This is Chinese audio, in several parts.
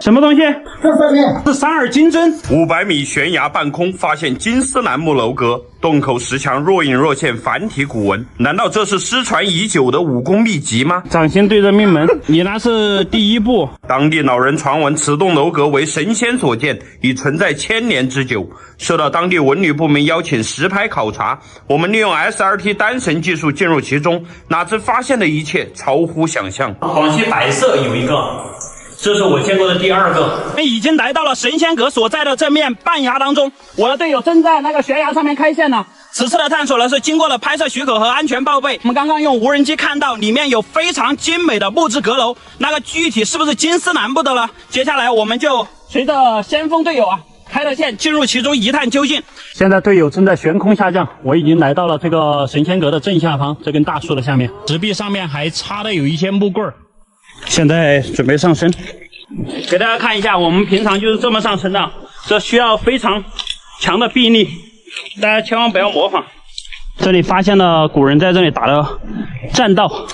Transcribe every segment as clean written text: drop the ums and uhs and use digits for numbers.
什么东西？这上面是三耳金针。500米悬崖半空发现金丝楠木楼阁，洞口石墙若隐若现繁体古文，难道这是失传已久的武功秘籍吗？掌心对着命门，你那是第一步。当地老人传闻此栋楼阁为神仙所建，已存在1000年之久。受到当地文旅部门邀请实拍考察，我们利用 SRT 单神技术进入其中，哪知发现的一切超乎想象。广西白色有一个，这是我见过的第2个。我们已经来到了神仙阁所在的这面半崖当中，我的队友正在那个悬崖上面开线呢。此次的探索呢是经过了拍摄许可和安全报备。我们刚刚用无人机看到里面有非常精美的木质阁楼，那个具体是不是金丝楠木的呢？接下来我们就随着先锋队友开了线进入其中一探究竟。现在队友正在悬空下降，我已经来到了这个神仙阁的正下方，这根大树的下面，石壁上面还插的有一些木棍儿。现在准备上升，给大家看一下，我们平常就是这么上升的，这需要非常强的臂力，大家千万不要模仿。这里发现了古人在这里打的栈道，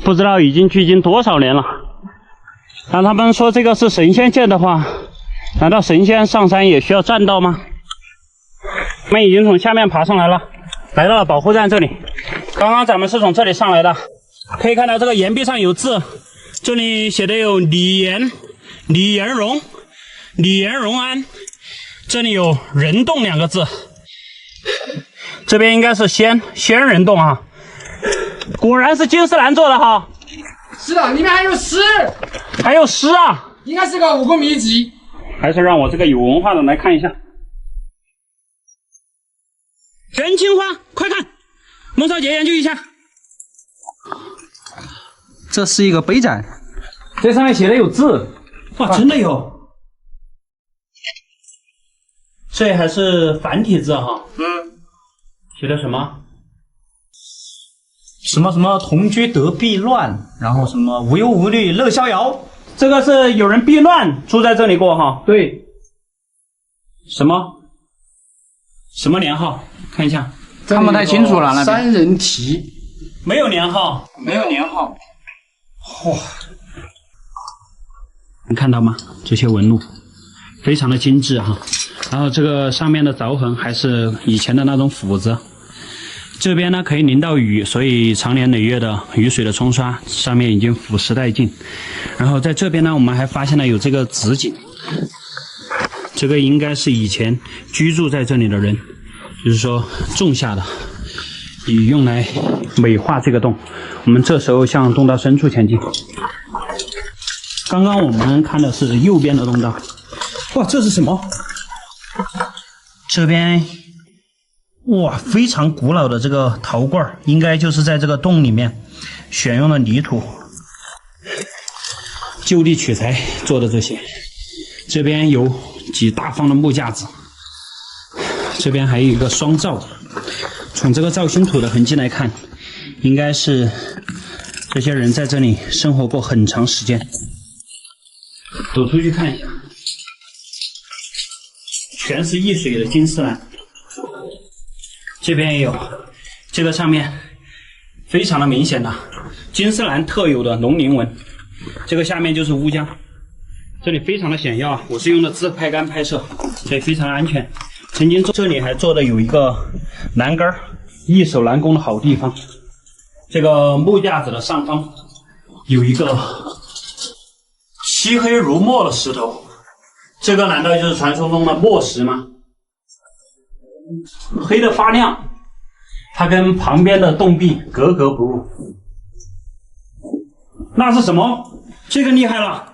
不知道已经距今多少年了。那他们说这个是神仙建的话，难道神仙上山也需要栈道吗？我们已经从下面爬上来了，来到了保护站这里。刚刚咱们是从这里上来的，可以看到这个岩壁上有字，这里写的有李延荣安，这里有人洞2个字，这边应该是仙人洞啊，果然是金丝楠做的哈。是的，里面还有诗，啊，应该是个武功秘籍。还是让我这个有文化的来看一下。真青花，快看，孟少杰研究一下。这是一个碑展，这上面写的有字，哇，真的有。这还是繁体字哈。写的什么？什么同居得避乱，然后什么无忧无虑乐逍遥。这个是有人避乱住在这里过哈。对，什么年号？看一下，看不太清楚了。那边3人题没有年号，没有年号。哇，能看到吗？这些纹路非常的精致哈。然后这个上面的凿痕还是以前的那种斧子。这边呢可以淋到雨，所以长年累月的雨水的冲刷，上面已经腐蚀殆尽。然后在这边呢，我们还发现了有这个紫锦，这个应该是以前居住在这里的人，就是说种下的，以用来美化这个洞。我们这时候向洞道深处前进。刚刚我们看的是右边的洞道，哇，这是什么？这边。哇，非常古老的这个陶罐，应该就是在这个洞里面选用的泥土，就地取材做的这些。这边有几大方的木架子，这边还有一个双灶。从这个造型土的痕迹来看，应该是这些人在这里生活过很长时间。走出去看一下，全是溢水的金丝楠。这边也有，这个上面非常的明显的金丝楠特有的龙鳞纹，这个下面就是乌江，这里非常的险要啊！我是用的自拍杆拍摄，所以非常的安全。曾经这里还做的有一个栏杆，易守难攻的好地方。这个木架子的上方有一个漆黑如墨的石头，这个难道就是传说中的墨石吗？黑的发亮，它跟旁边的洞壁格格不入。那是什么？这个厉害了，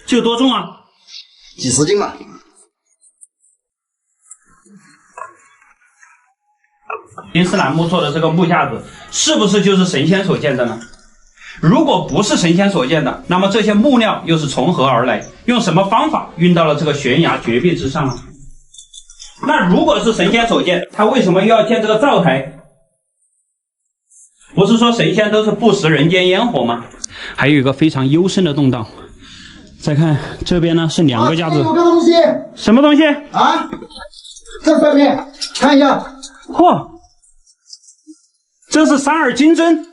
这有多重啊？几十斤吧。金丝楠木做的这个木架子，是不是就是神仙所建的呢？如果不是神仙所建的，那么这些木料又是从何而来？用什么方法运到了这个悬崖绝壁之上呢？那如果是神仙所建，他为什么又要建这个灶台？不是说神仙都是不食人间烟火吗？还有一个非常幽深的洞道。再看这边呢，是2个架子。有个东西。什么东西啊？这上面看一下。嚯，这是三耳金针。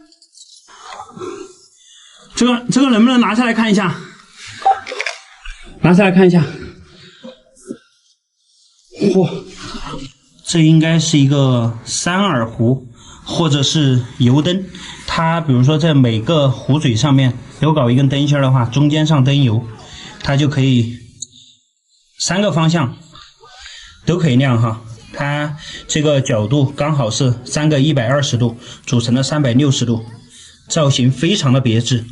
这个能不能拿下来看一下？拿下来看一下。嚯，这应该是一个三耳壶，或者是油灯。它比如说在每个壶嘴上面有搞一根灯芯的话，中间上灯油，它就可以3个方向都可以亮哈。它这个角度刚好是3个120度组成的360度，造型非常的别致。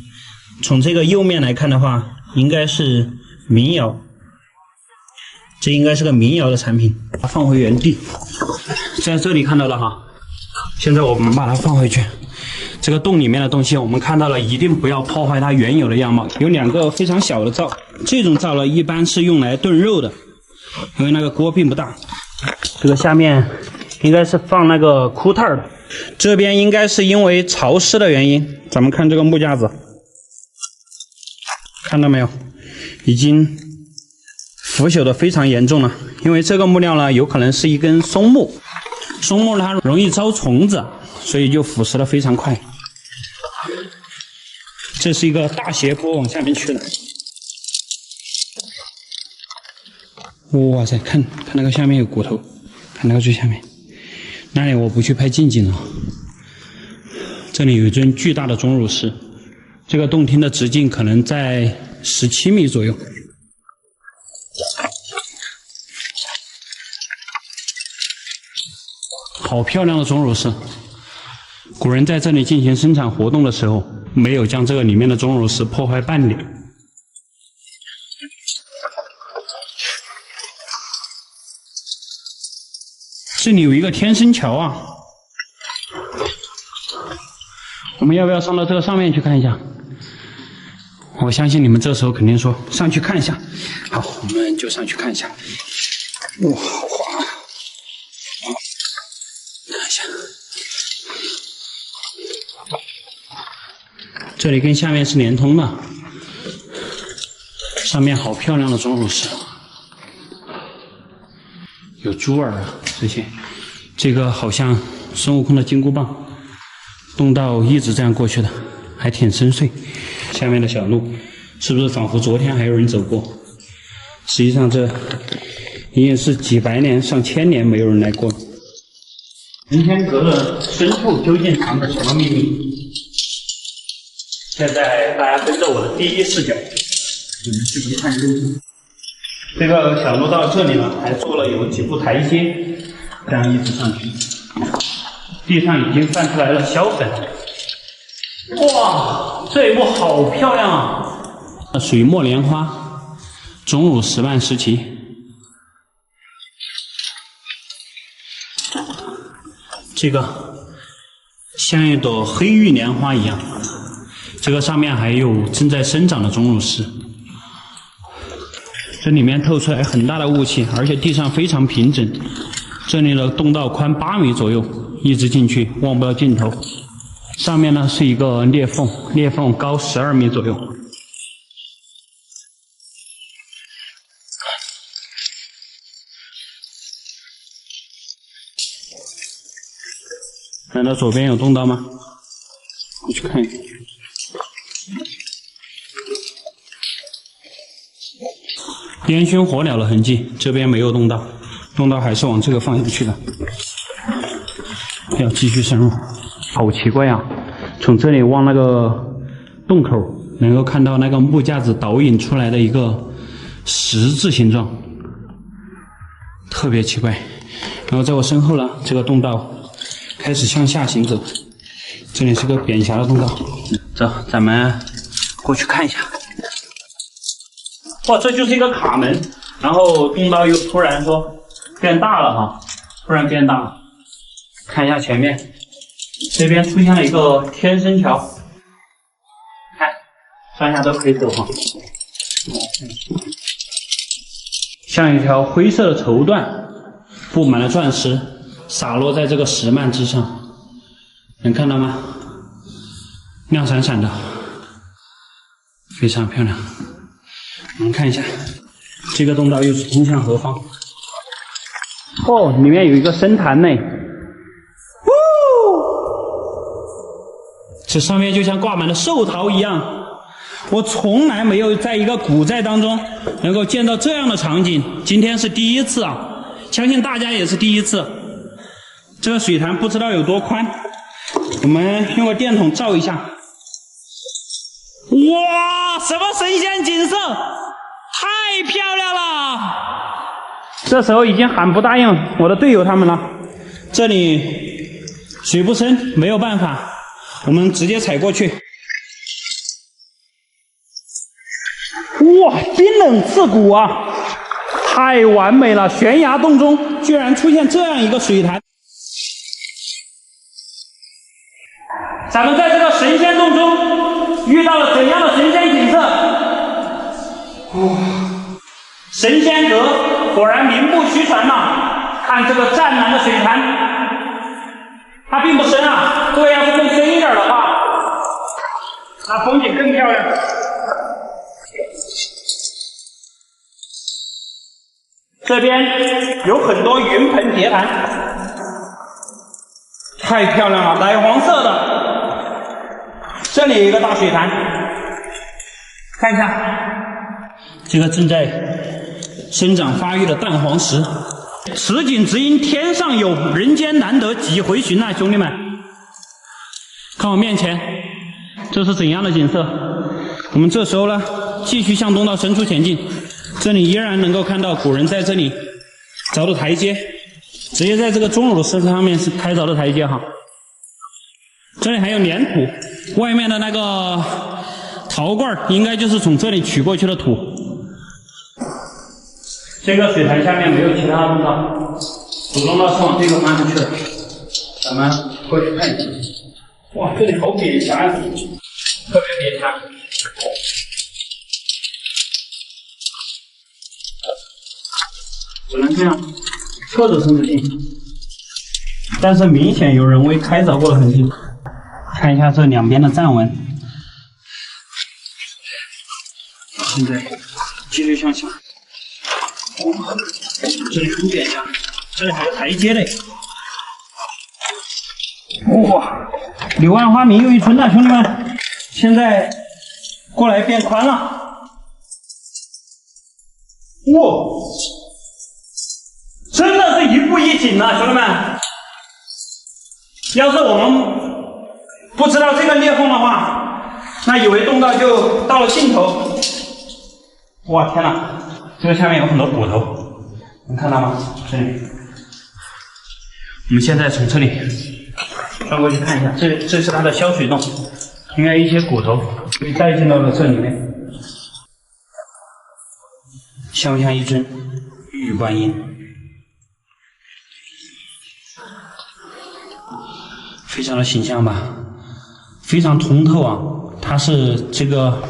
从这个右面来看的话，应该是民谣，这应该是个民谣的产品。把它放回原地，在这里看到了哈。现在我们把它放回去。这个洞里面的东西我们看到了，一定不要破坏它原有的样貌。有2个非常小的灶，这种灶呢一般是用来炖肉的，因为那个锅并不大。这个下面应该是放那个枯炭的，这边应该是因为潮湿的原因。咱们看这个木架子，看到没有，已经腐朽的非常严重了。因为这个木料呢有可能是一根松木，松木它容易招虫子，所以就腐蚀的非常快。这是一个大斜坡往下面去的。哇塞，看那个下面有骨头，看那个最下面，那里我不去拍近景了。这里有一尊巨大的钟乳石，这个洞厅的直径可能在17米左右。好漂亮的钟乳石，古人在这里进行生产活动的时候，没有将这个里面的钟乳石破坏半点。这里有一个天生桥啊，我们要不要上到这个上面去看一下？我相信你们这时候肯定说上去看一下。好，我们就上去看一下。哇，好滑啊！看一下，这里跟下面是连通的，上面好漂亮的钟乳石，有猪耳啊这些。这个好像孙悟空的金箍棒，洞道一直这样过去的，还挺深邃。下面的小路是不是仿佛昨天还有人走过？实际上这已经是几百年上千年没有人来过。神仙阁的深处究竟藏着什么秘密？现在大家跟着我的第一视角，你们去一探究竟。这个小路到这里呢，还做了有几步台阶，这样一直上去。地上已经泛出来了硝粉。哇，这一步好漂亮啊！水墨莲花，钟乳石瓣石旗。这个像一朵黑玉莲花一样，这个上面还有正在生长的钟乳石。这里面透出来很大的雾气，而且地上非常平整。这里的洞道宽8米左右，一直进去望不到尽头。上面呢是一个裂缝，裂缝高12米左右。难道左边有洞道吗？我去看一看。烟熏火燎的痕迹，这边没有洞道，洞道还是往这个方向去的。要继续深入，好奇怪啊！从这里往那个洞口，能够看到那个木架子导引出来的一个十字形状，特别奇怪。然后在我身后呢，这个洞道开始向下行走，这里是个扁狭的洞道。走，咱们过去看一下。哇，这就是一个卡门，然后洞道又突然说变大了哈，突然变大了。看一下前面，这边出现了一个天生桥，看上下都可以走哈，像一条灰色的绸缎，布满了钻石，洒落在这个石幔之上，能看到吗？亮闪闪的，非常漂亮。我们看一下，这个洞道又是通向何方？哦，里面有一个深潭呢。这上面就像挂满了寿桃一样，我从来没有在一个古寨当中能够见到这样的场景，今天是第一次啊，相信大家也是第一次。这个水潭不知道有多宽，我们用个电筒照一下。哇，什么神仙景色，太漂亮了！这时候已经喊不答应我的队友他们了，这里水不深，没有办法，我们直接踩过去。哇，冰冷刺骨啊，太完美了！悬崖洞中居然出现这样一个水潭。咱们在这个神仙洞中遇到了怎样的神仙景色？哇，神仙阁果然名不虚传呐！看这个湛蓝的水潭，它并不深啊，各位要是更深一点的话，那风景更漂亮。这边有很多云盆叠盘，太漂亮了，奶黄色的。这里有一个大水潭，看一下，这个正在生长发育的蛋黄石。此景只因天上有，人间难得几回寻啊，兄弟们！看我面前，这是怎样的景色？我们这时候呢，继续向东到深处前进。这里依然能够看到古人在这里凿的台阶，直接在这个钟乳石上面是开凿的台阶哈。这里还有粘土，外面的那个陶罐应该就是从这里取过去的土。这个水潭下面没有其他的通道，主通道是往这个方向去的。咱们过去看一下。哇，这里好扁狭呀，特别扁狭。只能这样侧着身子进，但是明显有人为开凿过的痕迹。看一下这两边的站纹，现在继续向下。哇，这里很扁呀，这里还有台阶嘞。哇，柳暗花明又一村呐，兄弟们！现在过来变宽了。哇！真的是一步一景啊，兄弟们！要是我们不知道这个裂缝的话，那以为洞道就到了尽头。哇，天哪！这个下面有很多骨头，能看到吗？这里。我们现在从这里转过去看一下，这是它的消水洞，应该一些骨头被带进到了这里面。像不像一尊玉观音？非常的形象吧，非常通透啊！它是这个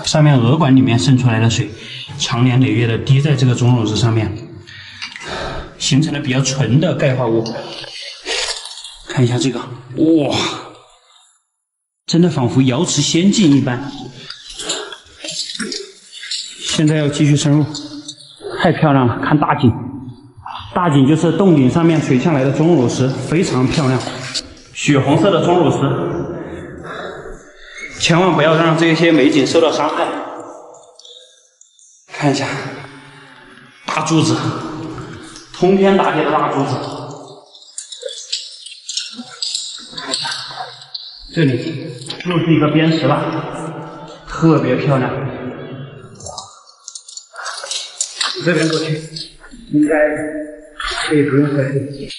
上面鹅管里面渗出来的水，长年累月的滴在这个钟乳石上面，形成了比较纯的钙化物。看一下这个，哇，真的仿佛瑶池仙境一般。现在要继续深入，太漂亮了！看大景。大景就是洞顶上面垂下来的钟乳石，非常漂亮，血红色的钟乳石，千万不要让这些美景受到伤害。看一下，大柱子，通天大地的大柱子，看一下，这里又是一个边石了，特别漂亮。这边过去，应该可以不用客气。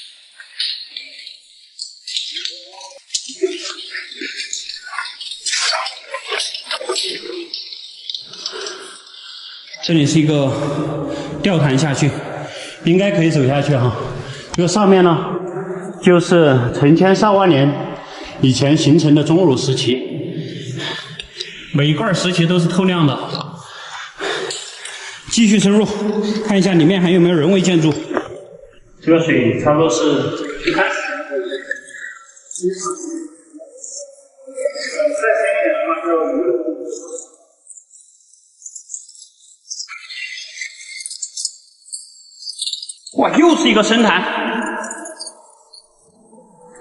这里是一个吊潭下去，应该可以走下去哈。这个上面呢，就是成千上万年以前形成的钟乳石器，每一块石器都是透亮的。继续深入，看一下里面还有没有人为建筑。这个水差不多是，去看。哇，又是一个深潭！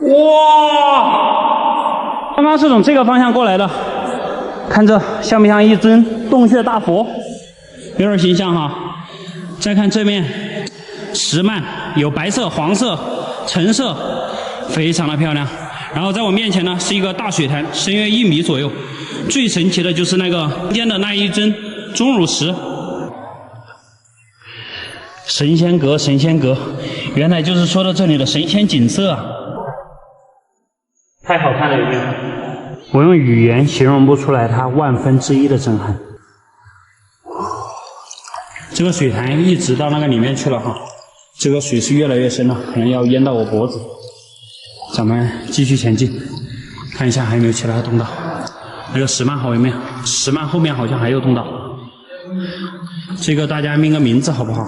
哇，刚刚是从这个方向过来的，看这像不像一尊洞穴大佛？有点形象哈。再看这面石幔，有白色、黄色、橙色，非常的漂亮。然后在我面前呢是一个大水潭，深约1米左右。最神奇的就是那个中间的那一尊钟乳石。神仙阁，神仙阁，原来就是说到这里的神仙景色啊！太好看了，有没有？我用语言形容不出来它万分之一的震撼。这个水潭一直到那个里面去了哈，这个水是越来越深了，可能要淹到我脖子。咱们继续前进，看一下还有没有其他的通道。那个石幔好有没有？石幔后面好像还有通道。这个大家命个名字好不好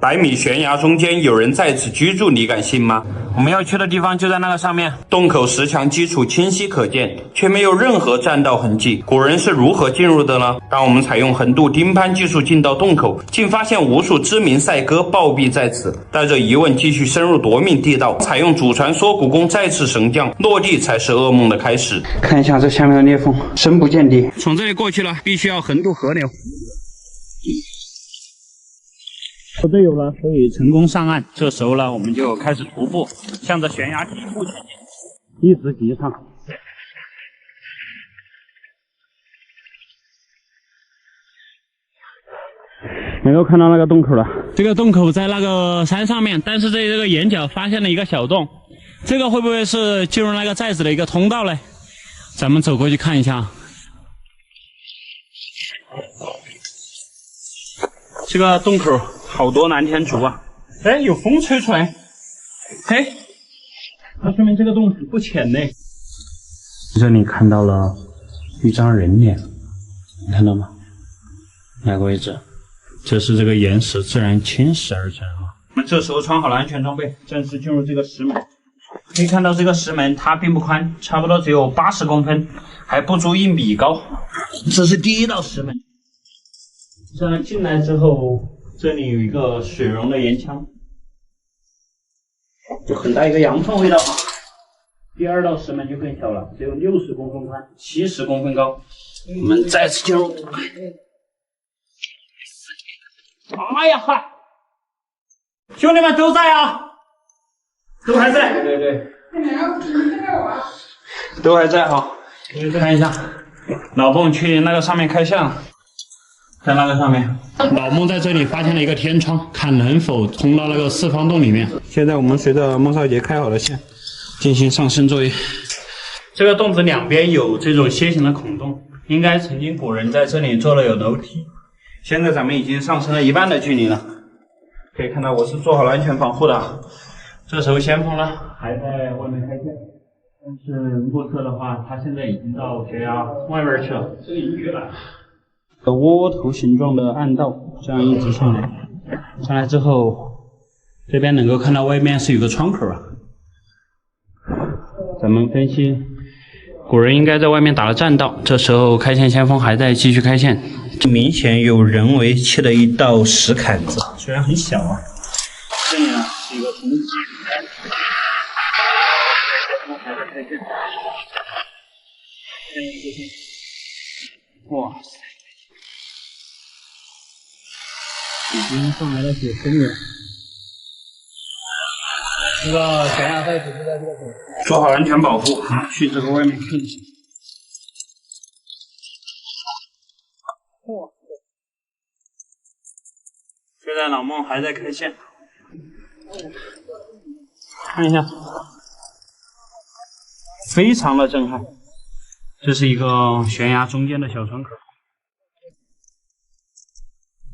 ？100米悬崖中间有人在此居住，你敢信吗？我们要去的地方就在那个上面。洞口石墙基础清晰可见，却没有任何栈道痕迹。古人是如何进入的呢？当我们采用横渡钉攀技术进到洞口，竟发现无数知名赛鸽暴毙在此。带着疑问继续深入夺命地道，采用祖传缩骨功再次升降，落地才是噩梦的开始。看一下这下面的裂缝，深不见底。从这里过去了，必须要横渡河流。有队友了，所以成功上岸。这时候呢，我们就开始徒步，向着悬崖底部前进，一直急上。能够看到那个洞口了，这个洞口在那个山上面，但是在这个眼角发现了一个小洞，这个会不会是进入那个寨子的一个通道呢？咱们走过去看一下。这个洞口好多蓝天竹啊！哎，有风吹出来。嘿，那说明这个洞不浅呢。这里看到了一张人脸，你看到吗？哪个位置？这是这个岩石自然侵蚀而成啊。我们这时候穿好了安全装备，正式进入这个石门。可以看到这个石门它并不宽，差不多只有80公分，还不足1米高。这是第一道石门。这样进来之后，这里有一个水溶的岩墙，就很大一个洋葱味道啊。第二道石门就更小了，只有60公分宽，70公分高。我们再次进入。哎呀嗨！兄弟们都在啊，都还在。对对对，都还在啊。看一下，老孟去那个上面开线了。在那个上面，老孟在这里发现了一个天窗，看能否通到那个四方洞里面。现在我们随着孟少杰开好了线，进行上升作业。这个洞子两边有这种楔形的孔洞，应该曾经古人在这里做了有楼梯。现在咱们已经上升了1半的距离了，可以看到我是做好了安全防护的。这时候先锋呢还在外面开线，但是目测的话，他现在已经到悬崖外面去了，这个已经远了。窝头形状的暗道，这样一直上来，上来之后，这边能够看到外面是有个窗口啊。咱们分析，古人应该在外面打了栈道，这时候开线先锋还在继续开线，明显有人为砌的一道石坎子，虽然很小啊。这里呢是一个筒子，还在开线，哇塞！已经上来了9分了。这个悬崖在就在这个口，做好安全保护，去这个外面看一下。哇！现在老孟还在开线，看一下，非常的震撼。这是一个悬崖中间的小窗口。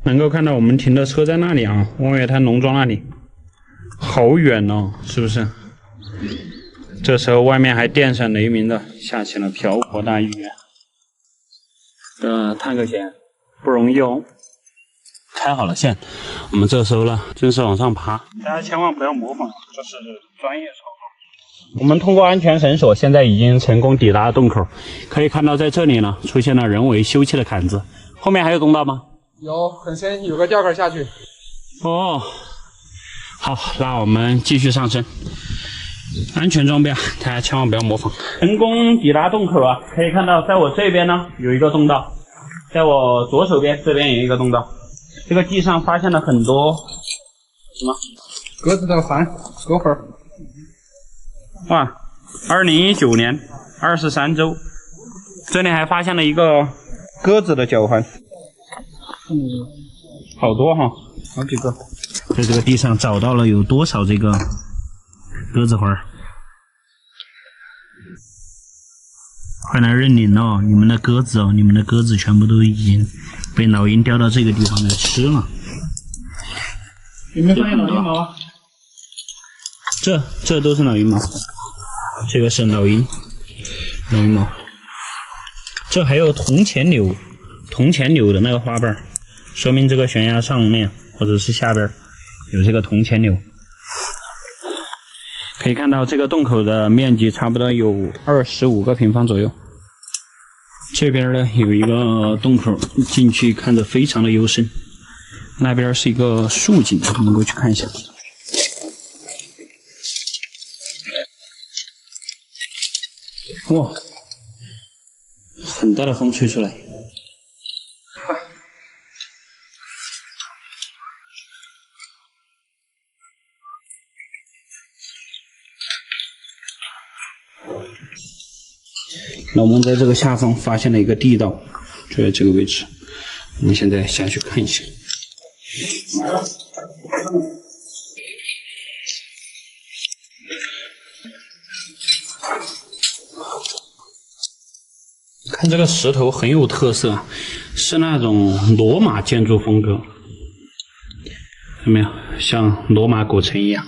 能够看到我们停的车在那里啊，望月滩农庄那里，好远哦，是不是？这时候外面还电闪雷鸣的下起了瓢泼大雨，探个险不容易哦。开好了线，我们这时候呢正式往上爬，大家千万不要模仿，这是专业操作。我们通过安全绳索，现在已经成功抵达了洞口，可以看到在这里呢出现了人为修砌的坎子，后面还有通道吗？有，很深，有个吊坎下去。哦，好，那我们继续上升。安全装备啊，大家千万不要模仿。成功抵达洞口啊，可以看到，在我这边呢有一个洞道，在我左手边这边有一个洞道。这个地上发现了很多什么鸽子的矾，鸽粉。哇，2019年23周，这里还发现了一个鸽子的脚环，好多哈，好几个。在这个地上找到了有多少这个鸽子环？快来认领哦，你们的鸽子哦，你们的鸽子全部都已经被老鹰叼到这个地方来吃了。有没有发现老鹰毛啊？这都是老鹰毛，这个是老鹰毛。这还有铜钱柳的那个花瓣，说明这个悬崖上面或者是下边有这个铜钱柳。可以看到这个洞口的面积差不多有25个平方左右。这边呢有一个洞口，进去看着非常的幽深。那边是一个竖井，我们过去看一下。哇，很大的风吹出来。那我们在这个下方发现了一个地道，就在这个位置。我们现在下去看一下。看这个石头很有特色，是那种罗马建筑风格，有没有？像罗马古城一样。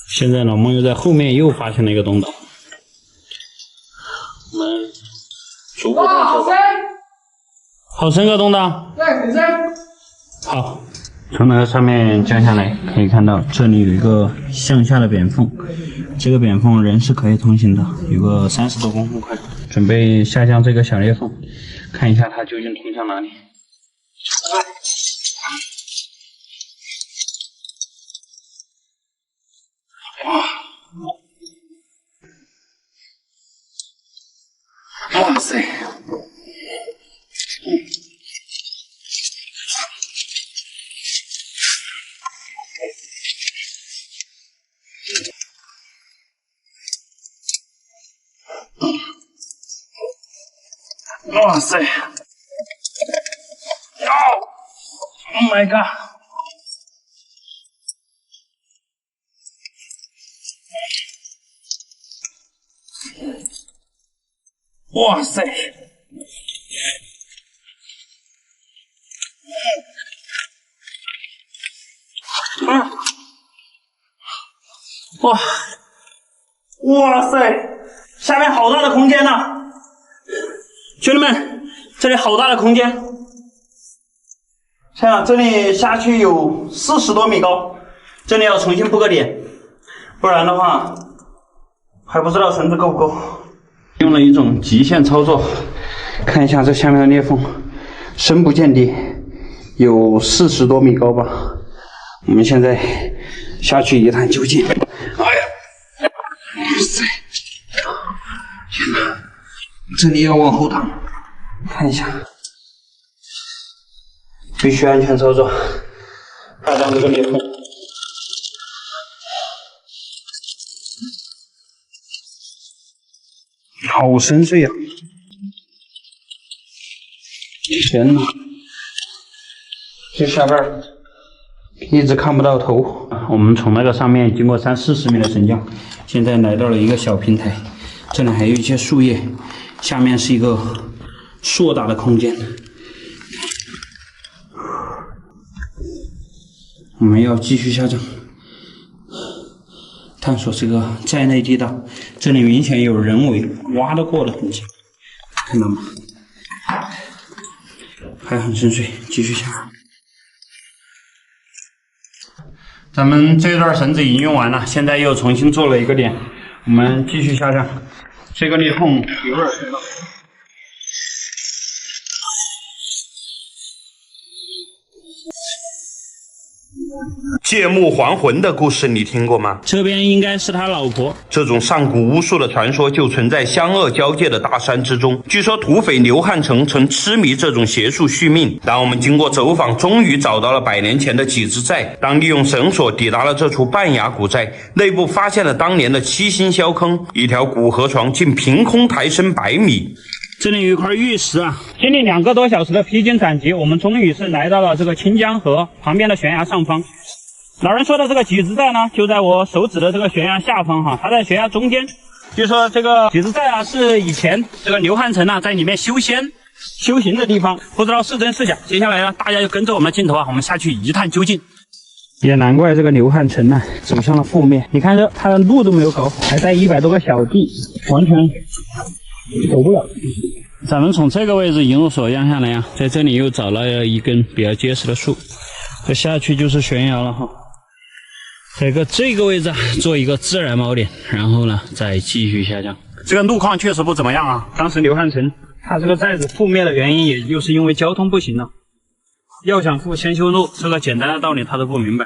现在老孟又在后面又发现了一个洞道。我们逐步探索吧。好深个洞道。对，很深。好，从那个上面降下来，可以看到这里有一个向下的扁缝，这个扁缝人是可以通行的，有个30多公分宽。准备下降这个小裂缝，看一下它究竟通向哪里。哇塞！哇塞！哦 ，Oh my god！ 哇塞！哇！哇塞！下面好大的空间呐！兄弟们，这里好大的空间！看，这里下去有40多米高，这里要重新铺个点，不然的话还不知道绳子够不够。用了一种极限操作，看一下这下面的裂缝，深不见底，有40多米高吧。我们现在下去一探究竟。哎呀，哇塞！天哪！这里要往后躺，看一下，必须安全操作，踏上这个裂缝。好深邃啊！天哪，这下边一直看不到头。我们从那个上面经过30-40米的升降，现在来到了一个小平台，这里还有一些树叶。下面是一个硕大的空间，我们要继续下降，探索这个寨内地道。这里明显有人为挖得过的痕迹，看到吗？还很深邃，继续下。咱们这段绳子已经用完了，现在又重新做了一个点，我们继续下降。这个裂缝有点深了。借木还魂的故事你听过吗？这边应该是他老婆。这种上古巫术的传说就存在湘鄂交界的大山之中。据说土匪刘汉成曾痴迷这种邪术续命。当我们经过走访，终于找到了100年前的几只寨。当利用绳索抵达了这处半崖古寨，内部发现了当年的七星霄坑，一条古河床竟凭空抬升100米。这里有一块玉石啊！经历2个多小时的披荆斩棘，我们终于是来到了这个清江河旁边的悬崖上方。老人说的这个几只寨呢，就在我手指的这个悬崖下方哈，它在悬崖中间。据说这个几只寨啊，是以前这个刘汉成啊在里面修仙修行的地方，不知道是真是假。接下来呢，大家就跟着我们的镜头啊，我们下去一探究竟。也难怪这个刘汉成呢走向了覆灭。你看这他的路都没有搞好，还带100多个小弟，完全走不了。咱们从这个位置引入手压下来啊，在这里又找了一根比较结实的树，这下去就是悬崖了哈。在这个位置啊，做一个自然锚点，然后呢再继续下降。这个路况确实不怎么样啊。当时刘汉成他这个寨子覆灭的原因，也就是因为交通不行了。要想富先修路，这个简单的道理他都不明白。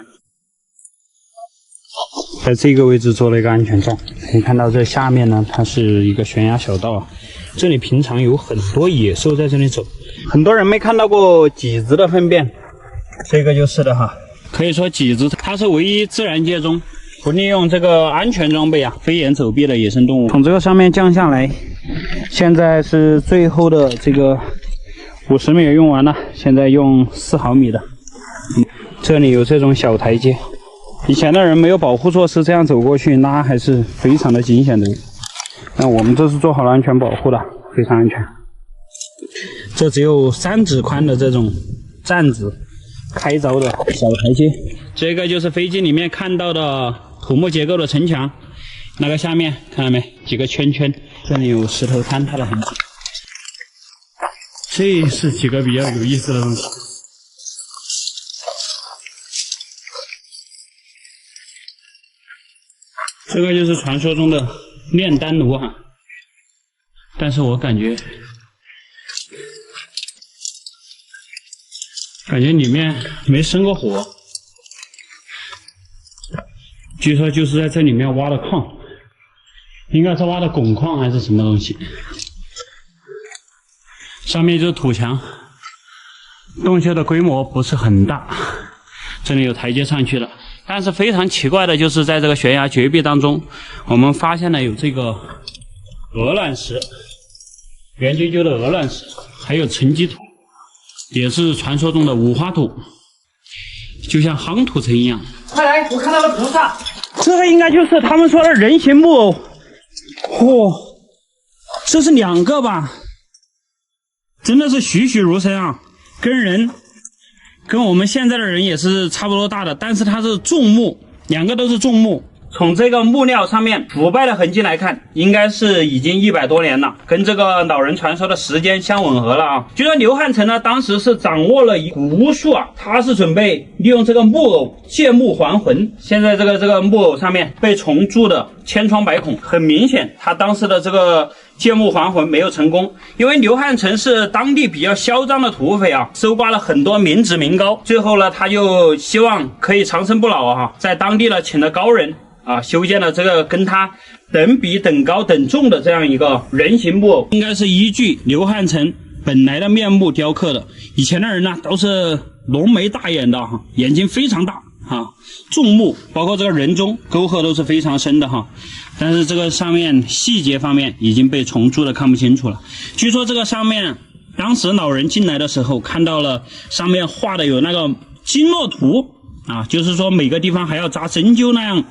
在这个位置做了一个安全站，可以看到这下面呢，它是一个悬崖小道啊。这里平常有很多野兽在这里走，很多人没看到过麂子的粪便，这个就是的哈。可以说麂子它是唯一自然界中不利用这个安全装备啊飞檐走壁的野生动物。从这个上面降下来，现在是最后的这个50米用完了，现在用4毫米的。这里有这种小台阶，以前的人没有保护措施，这样走过去那还是非常的惊险的。那我们这是做好了安全保护的，非常安全。这只有3指宽的这种站子开凿的小台阶，这个就是飞机里面看到的土木结构的城墙，那个下面看到没，几个圈圈，这里有石头坍塌的痕迹。这是几个比较有意思的东西。这个就是传说中的炼丹炉哈，但是我感觉里面没生过火，据说就是在这里面挖的矿，应该是挖的汞矿还是什么东西。上面就是土墙，洞穴的规模不是很大，这里有台阶上去了。但是非常奇怪的就是在这个悬崖绝壁当中，我们发现了有这个鹅卵石，圆啾啾的鹅卵石，还有沉积土，也是传说中的五花土，就像夯土层一样。快来，我看到了菩萨。这个应该就是他们说的人形木偶。嚯，这是2个吧？真的是栩栩如生啊，跟我们现在的人也是差不多大的，但是它是重木，2个都是重木。从这个木料上面腐败的痕迹来看，应该是已经100多年了，跟这个老人传说的时间相吻合了啊。据说刘汉成呢，当时是掌握了一股巫术啊，他是准备利用这个木偶借木还魂。现在这个木偶上面被虫蛀的千疮百孔，很明显他当时的这个借木还魂没有成功，因为刘汉成是当地比较嚣张的土匪啊，搜刮了很多民脂民膏，最后呢，他就希望可以长生不老啊，在当地呢请了高人啊，修建了这个跟他等比、等高、等重的这样一个人形木偶，应该是依据刘汉成本来的面目雕刻的。以前的人呢都是浓眉大眼的哈，眼睛非常大哈，重目，包括这个人中沟壑都是非常深的哈。但是这个上面细节方面已经被虫蛀的看不清楚了。据说这个上面当时老人进来的时候看到了上面画的有那个经络图啊，就是说每个地方还要扎针灸那样。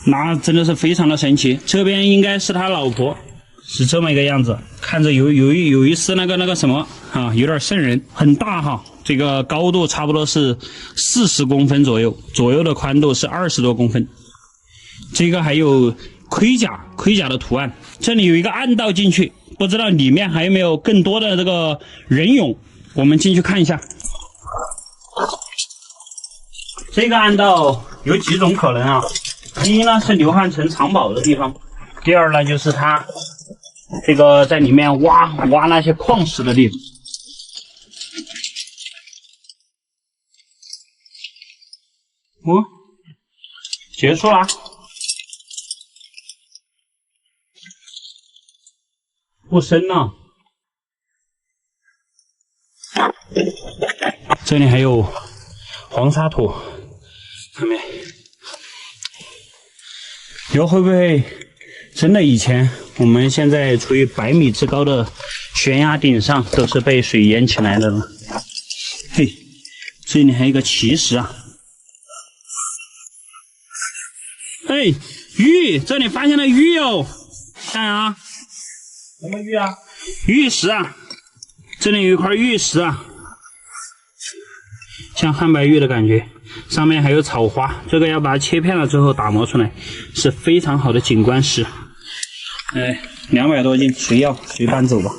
那真的是非常的神奇。这边应该是他老婆，是这么一个样子，看着有一丝那个什么啊，有点瘆人，很大哈。这个高度差不多是40公分左右，左右的宽度是20多公分。这个还有盔甲的图案，这里有一个暗道进去，不知道里面还有没有更多的这个人俑，我们进去看一下。这个暗道有几种可能啊？第一呢是刘汉成藏宝的地方，第二呢就是他这个在里面挖那些矿石的地方。结束啦。不深了。这里还有黄沙土，看没？哟，会不会真的以前我们现在处于100米之高的悬崖顶上，都是被水淹起来的呢？嘿，这里还有一个奇石啊！哎，玉，这里发现了玉哦！看啊，什么玉啊？玉石啊，这里有一块玉石啊，像汉白玉的感觉，上面还有草花，这个要把它切片了之后打磨出来，是非常好的景观石。哎，200多斤，谁要谁搬走吧。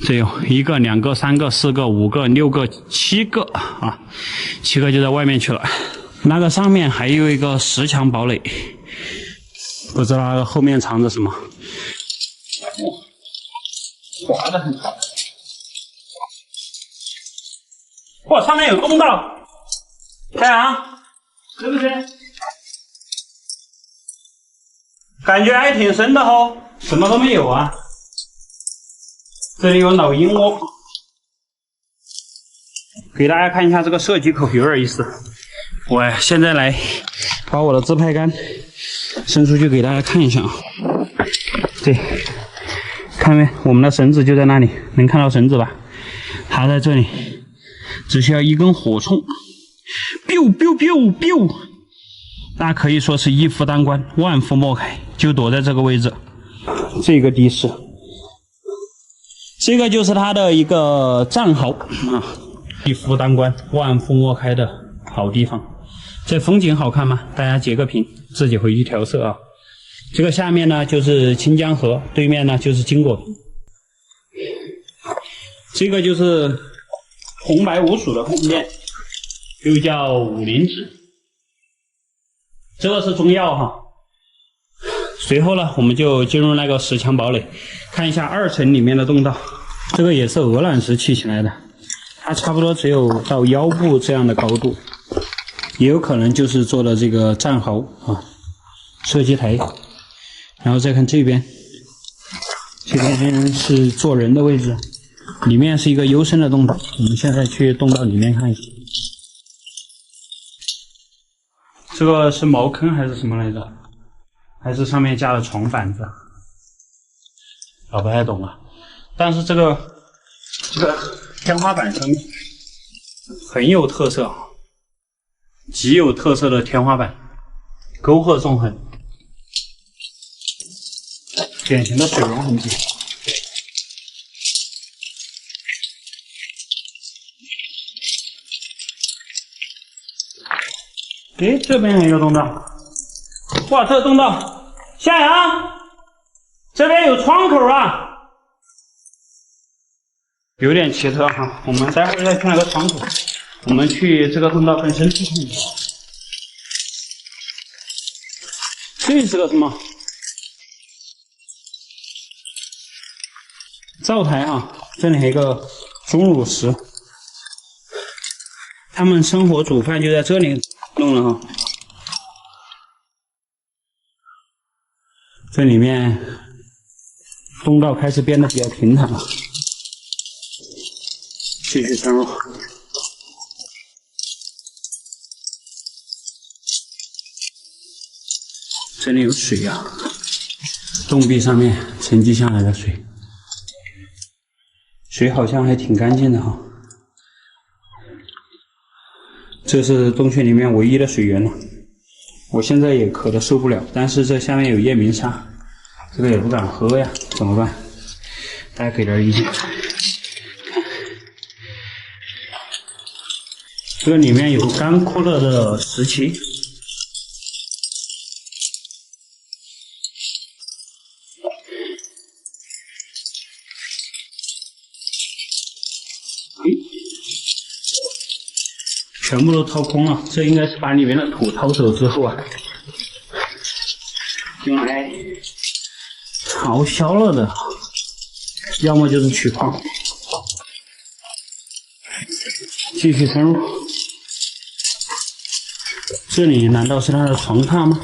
这有1个、2个、3个、4个、5个、6个、7个啊，7个就在外面去了。那个上面还有一个石墙堡垒，不知道后面藏着什么。滑得很好。哇，上面有通道，太阳，是不是？感觉还挺深的哦，什么都没有啊。这里有老鹰窝，给大家看一下这个射击口，有点意思。我现在来把我的自拍杆伸出去给大家看一下啊。对，看没？我们的绳子就在那里，能看到绳子吧？它在这里，只需要一根火铳 ，biu biu biu biu， 那可以说是一夫当关，万夫莫开，就躲在这个位置。这个地势，这个就是它的一个战壕啊，一夫当关，万夫莫开的好地方。这风景好看吗？大家截个屏，自己回去调色啊。这个下面呢就是清江河，对面呢就是金果坪。这个就是红白无鼠的宫殿，又叫武林子。这个是中药哈。随后呢，我们就进入那个石墙堡垒，看一下2层里面的洞道。这个也是鹅卵石砌起来的，它差不多只有到腰部这样的高度。也有可能就是做的这个战壕啊，射击台，然后再看这边，这边是坐人的位置，里面是一个幽深的洞道。我们现在去洞道里面看一下，这个是茅坑还是什么来着？还是上面架了床板子？搞不太懂啊。但是这个天花板上面很有特色。极有特色的天花板，沟壑纵横，典型的水溶痕迹。诶，这边还有一个洞道，哇，这个洞道，夏阳，这边有窗口啊，有点奇特哈。我们待会儿再去那个窗口。我们去这个洞道更深处看一下，这是个什么？灶台啊，这里还有一个钟乳石，他们生火煮饭就在这里弄了哈。这里面洞道开始变得比较平坦了，继续深入。这里有水啊，洞壁上面沉积下来的水，水好像还挺干净的哈。这是洞穴里面唯一的水源了，我现在也渴得受不了，但是这下面有夜明砂，这个也不敢喝呀，怎么办？大家给点意见。这个里面有干枯了的石器。全部都掏空了，这应该是把里面的土掏走之后啊，用来淘销了的，要么就是取矿。继续深入，这里难道是他的床榻吗？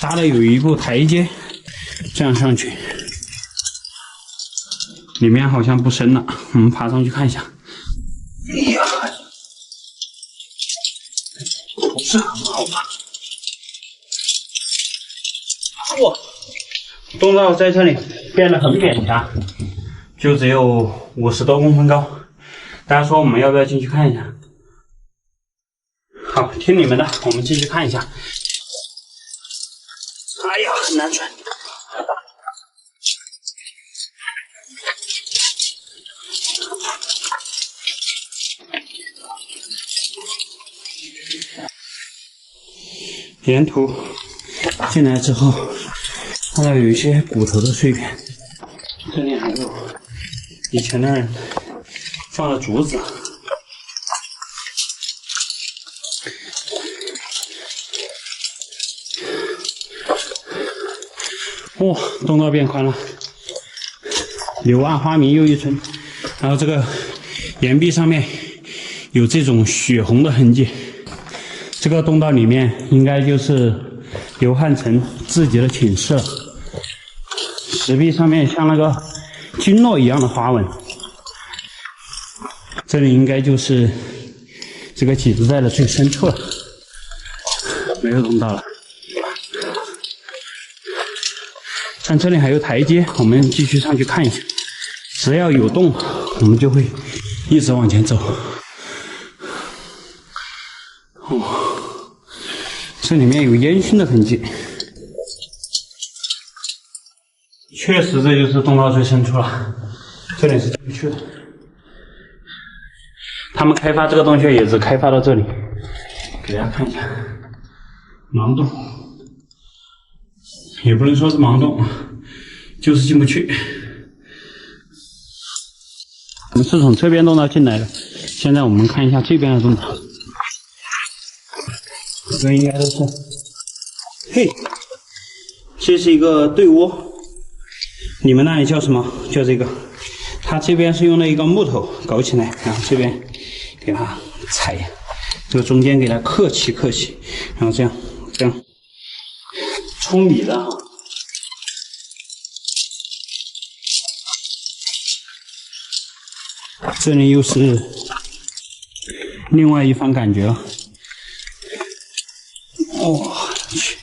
搭的有一步台阶，这样上去，里面好像不深了，我们爬上去看一下。哎呀，不是很好吧？哇，洞道在这里变得很扁狭，就只有50多公分高。大家说我们要不要进去看一下？好，听你们的，我们进去看一下。哎呀，很难钻。沿途进来之后，看到有一些骨头的碎片，这里还有以前的人放的竹子。哇，洞道变宽了，柳暗花明又一村。然后这个岩壁上面有这种血红的痕迹，这个洞道里面应该就是刘汉成自己的寝室了。石壁上面像那个经络一样的花纹，这里应该就是这个几子寨的最深处了。没有洞道了。但这里还有台阶，我们继续上去看一下。只要有洞，我们就会一直往前走。哦，这里面有烟熏的痕迹，确实这就是洞道最深处了。这里是进不去的。他们开发这个洞穴也只开发到这里，给大家看一下，盲洞。也不能说是盲洞，就是进不去。我们是从这边洞道进来的，现在我们看一下这边的洞道，这应该都是，嘿，这是一个对窝，你们那里叫什么？叫这个，它这边是用了一个木头搞起来，然后这边给它踩，这个中间给它刻起，然后这样冲米的哈。这里又是另外一番感觉了。哇，去，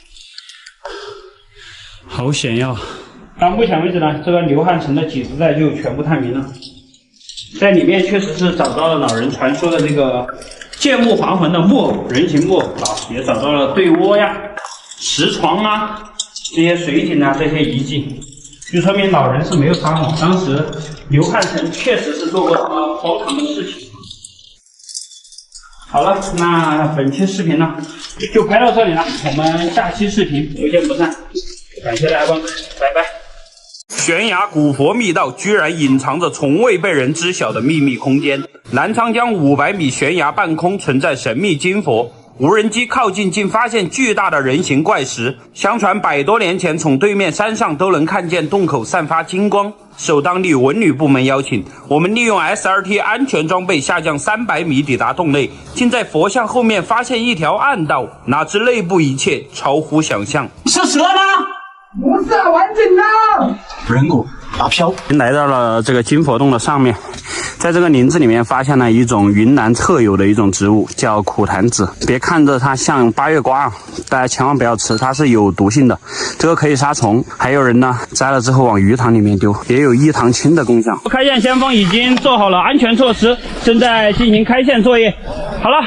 好险要！到目前为止呢，这个刘汉成的几子寨就全部探明了。在里面确实是找到了老人传说的这个剑木还魂的木偶，人形木偶啊，也找到了对窝呀、石床啊、这些水井啊这些遗迹。就说明老人是没有撒谎，当时刘汉成确实是做过什么荒唐的事情。好了，那本期视频呢就拍到这里了，我们下期视频不见不散。感谢大家关注，拜拜。悬崖古佛密道居然隐藏着从未被人知晓的秘密空间。南昌江500米悬崖半空存在神秘金佛。无人机靠近竟发现巨大的人形怪石，相传100多年前从对面山上都能看见洞口散发金光。受当地文旅部门邀请，我们利用 SRT 安全装备下降300米抵达洞内，竟在佛像后面发现一条暗道，哪知内部一切超乎想象。是蛇吗？不是，完整的人骨阿飘。来到了这个金佛洞的上面，在这个林子里面发现了一种云南特有的一种植物，叫苦檀子。别看着它像8月瓜啊，大家千万不要吃，它是有毒性的。这个可以杀虫，还有人呢摘了之后往鱼塘里面丢，也有益糖清的功效。开线先锋已经做好了安全措施，正在进行开线作业。好了，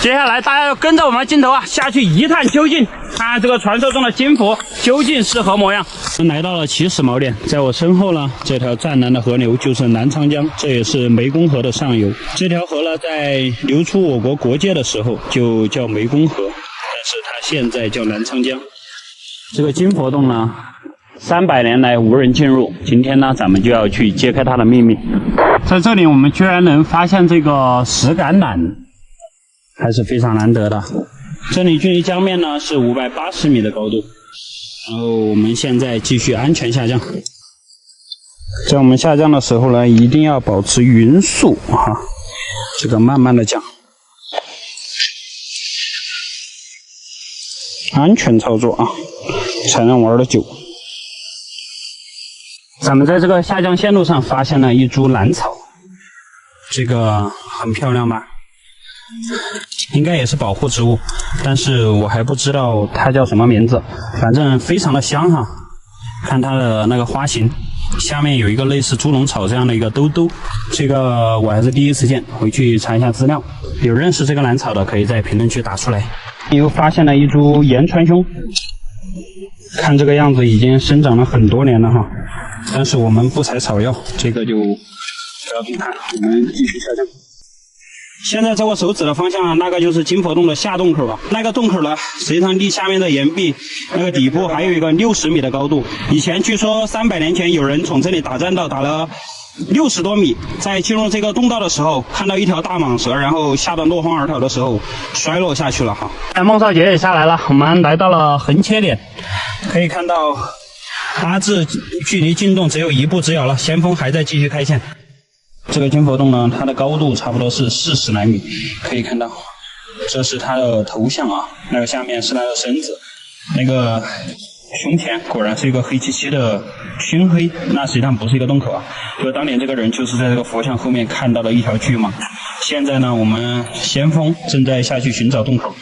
接下来大家要跟着我们的镜头啊下去一探究竟，看看这个传说中的金佛究竟是何模样。来到了起始锚点，在我身后呢，这条湛蓝的河流就是南昌江，这也是湄公河的上游。这条河呢，在流出我国国界的时候就叫湄公河，但是它现在叫南昌江。这个金佛洞呢，300年来无人进入，今天呢，咱们就要去揭开它的秘密。在这里，我们居然能发现这个石橄榄，还是非常难得的。这里距离江面呢是580米的高度。然后我们现在继续安全下降。在我们下降的时候呢，一定要保持匀速啊，这个慢慢的降。安全操作啊，才能玩得久。咱们在这个下降线路上发现了一株兰草，这个很漂亮吧？应该也是保护植物，但是我还不知道它叫什么名字，反正非常的香哈。看它的那个花型，下面有一个类似猪笼草这样的一个兜兜，这个我还是第一次见，回去查一下资料。有认识这个兰草的，可以在评论区打出来。又发现了一株岩川芎，看这个样子已经生长了很多年了哈，但是我们不采草药，这个就不要动它，我们继续下降。现在在我手指的方向，那个就是金佛洞的下洞口吧。那个洞口呢，实际上离下面的岩壁那个底部还有一个60米的高度。以前据说300年前有人从这里打栈道打了60多米，在进入这个洞道的时候，看到一条大蟒蛇，然后吓得落荒而逃的时候摔落下去了哈。孟少杰也下来了，我们来到了横切点，可以看到大致距离进洞只有1步之遥了，先锋还在继续开线。这个金佛洞呢，它的高度差不多是40来米，可以看到，这是它的头像啊，那个下面是它的身子，那个胸前果然是一个黑漆漆的熏黑，那实际上不是一个洞口啊，就当年这个人就是在这个佛像后面看到了一条巨蟒。现在呢，我们先锋正在下去寻找洞口，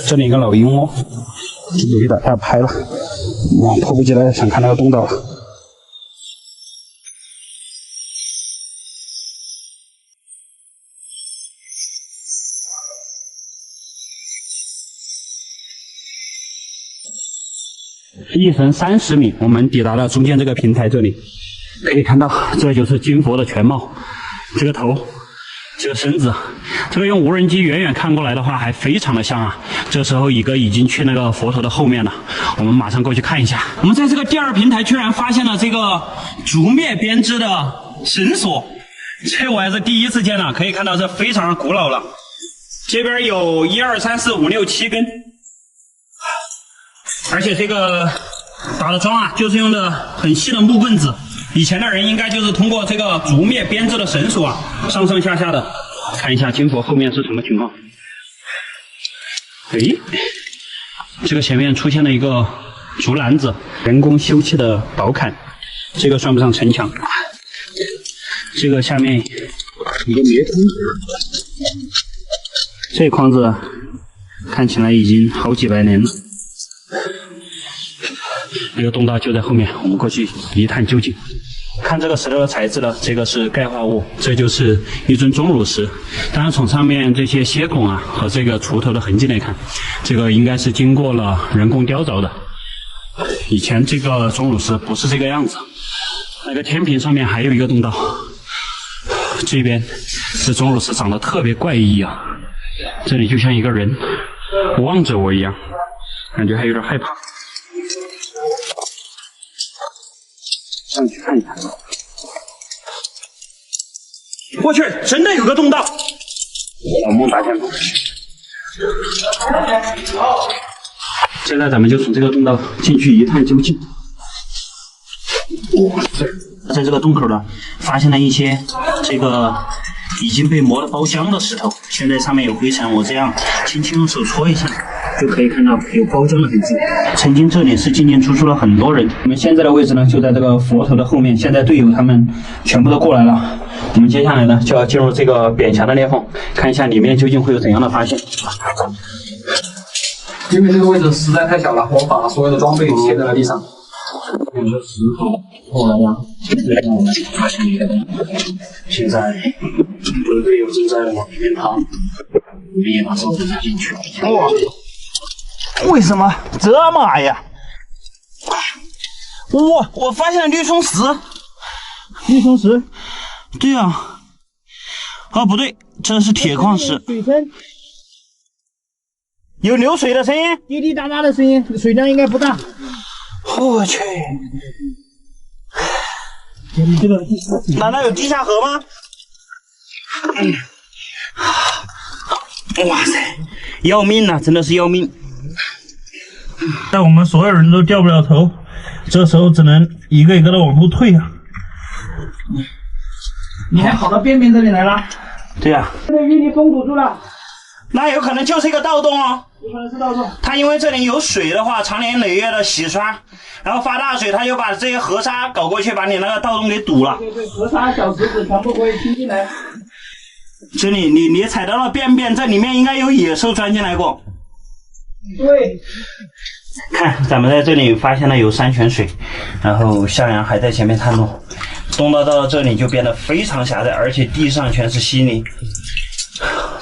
这里一个老鹰窝，有一点太拍了，哇，迫不及待想看那个洞道了。1分30米，我们抵达了中间这个平台这里，可以看到这就是金佛的全貌，这个头，这个身子，这个用无人机远远看过来的话还非常的像啊。这时候乙哥已经去那个佛头的后面了，我们马上过去看一下。我们在这个第2平台居然发现了这个竹篾编织的绳索，这我还是第一次见了，可以看到这非常古老了。这边有1、2、3、4、5、6、7根。而且这个打的桩啊，就是用的很细的木棍子。以前的人应该就是通过这个竹篾编织的绳索啊，上上下下的。看一下金佛后面是什么情况？哎，这个前面出现了一个竹篮子，人工修砌的宝坎，这个算不上城墙。这个下面一个迷宫，这筐子看起来已经好几百年了。那个洞道就在后面，我们过去一探究竟。看这个石头的材质呢，这个是钙化物，这就是一尊钟乳石。当然从上面这些楔孔啊和这个锄头的痕迹来看，这个应该是经过了人工雕凿的。以前这个钟乳石不是这个样子。那个天平上面还有一个洞道，这边这钟乳石长得特别怪异啊，这里就像一个人望着我一样，感觉还有点害怕。上去看一看。我去，真的有个洞道！老孟打前锋。现在咱们就从这个洞道进去一探究竟。哇塞！在这个洞口呢，发现了一些这个已经被磨得包浆的石头，现在上面有灰尘，我这样轻轻用手搓一下。就可以看到有包浆的痕迹。曾经这里是进进出出了很多人。我们现在的位置呢，就在这个佛头的后面。现在队友他们全部都过来了。我们接下来呢，就要进入这个扁墙的裂缝，看一下里面究竟会有怎样的发现。因为这个位置实在太小了，我把所有的装备贴在了地上。两个石头，后来呀，让我们发现了一个洞。现在我的队友正在往里面爬，我们也马上正在进去。哇！为什么这么矮呀？哇！我发现了绿松石，绿松石，对啊，哦不对，这是铁矿石，水声，有流水的声音，滴滴答答的声音，水量应该不大。我去，这个难道有地下河吗？哇塞，要命呐，真的是要命！但我们所有人都掉不了头，这时候只能一个一个的往后退啊。你还跑到边边这里来了？对呀、这里给你封堵住了。那有可能就是一个盗洞哦。有可能是盗洞。它因为这里有水的话，长年累月的洗刷，然后发大水，它就把这些河沙搞过去，把你那个盗洞给堵了。对，河沙小石子全部可以倾进来。这里你踩到了便便，这里面应该有野兽钻进来过。对。看，咱们在这里发现了有山泉水，然后向阳还在前面探路。东道到了这里就变得非常狭窄，而且地上全是稀泥，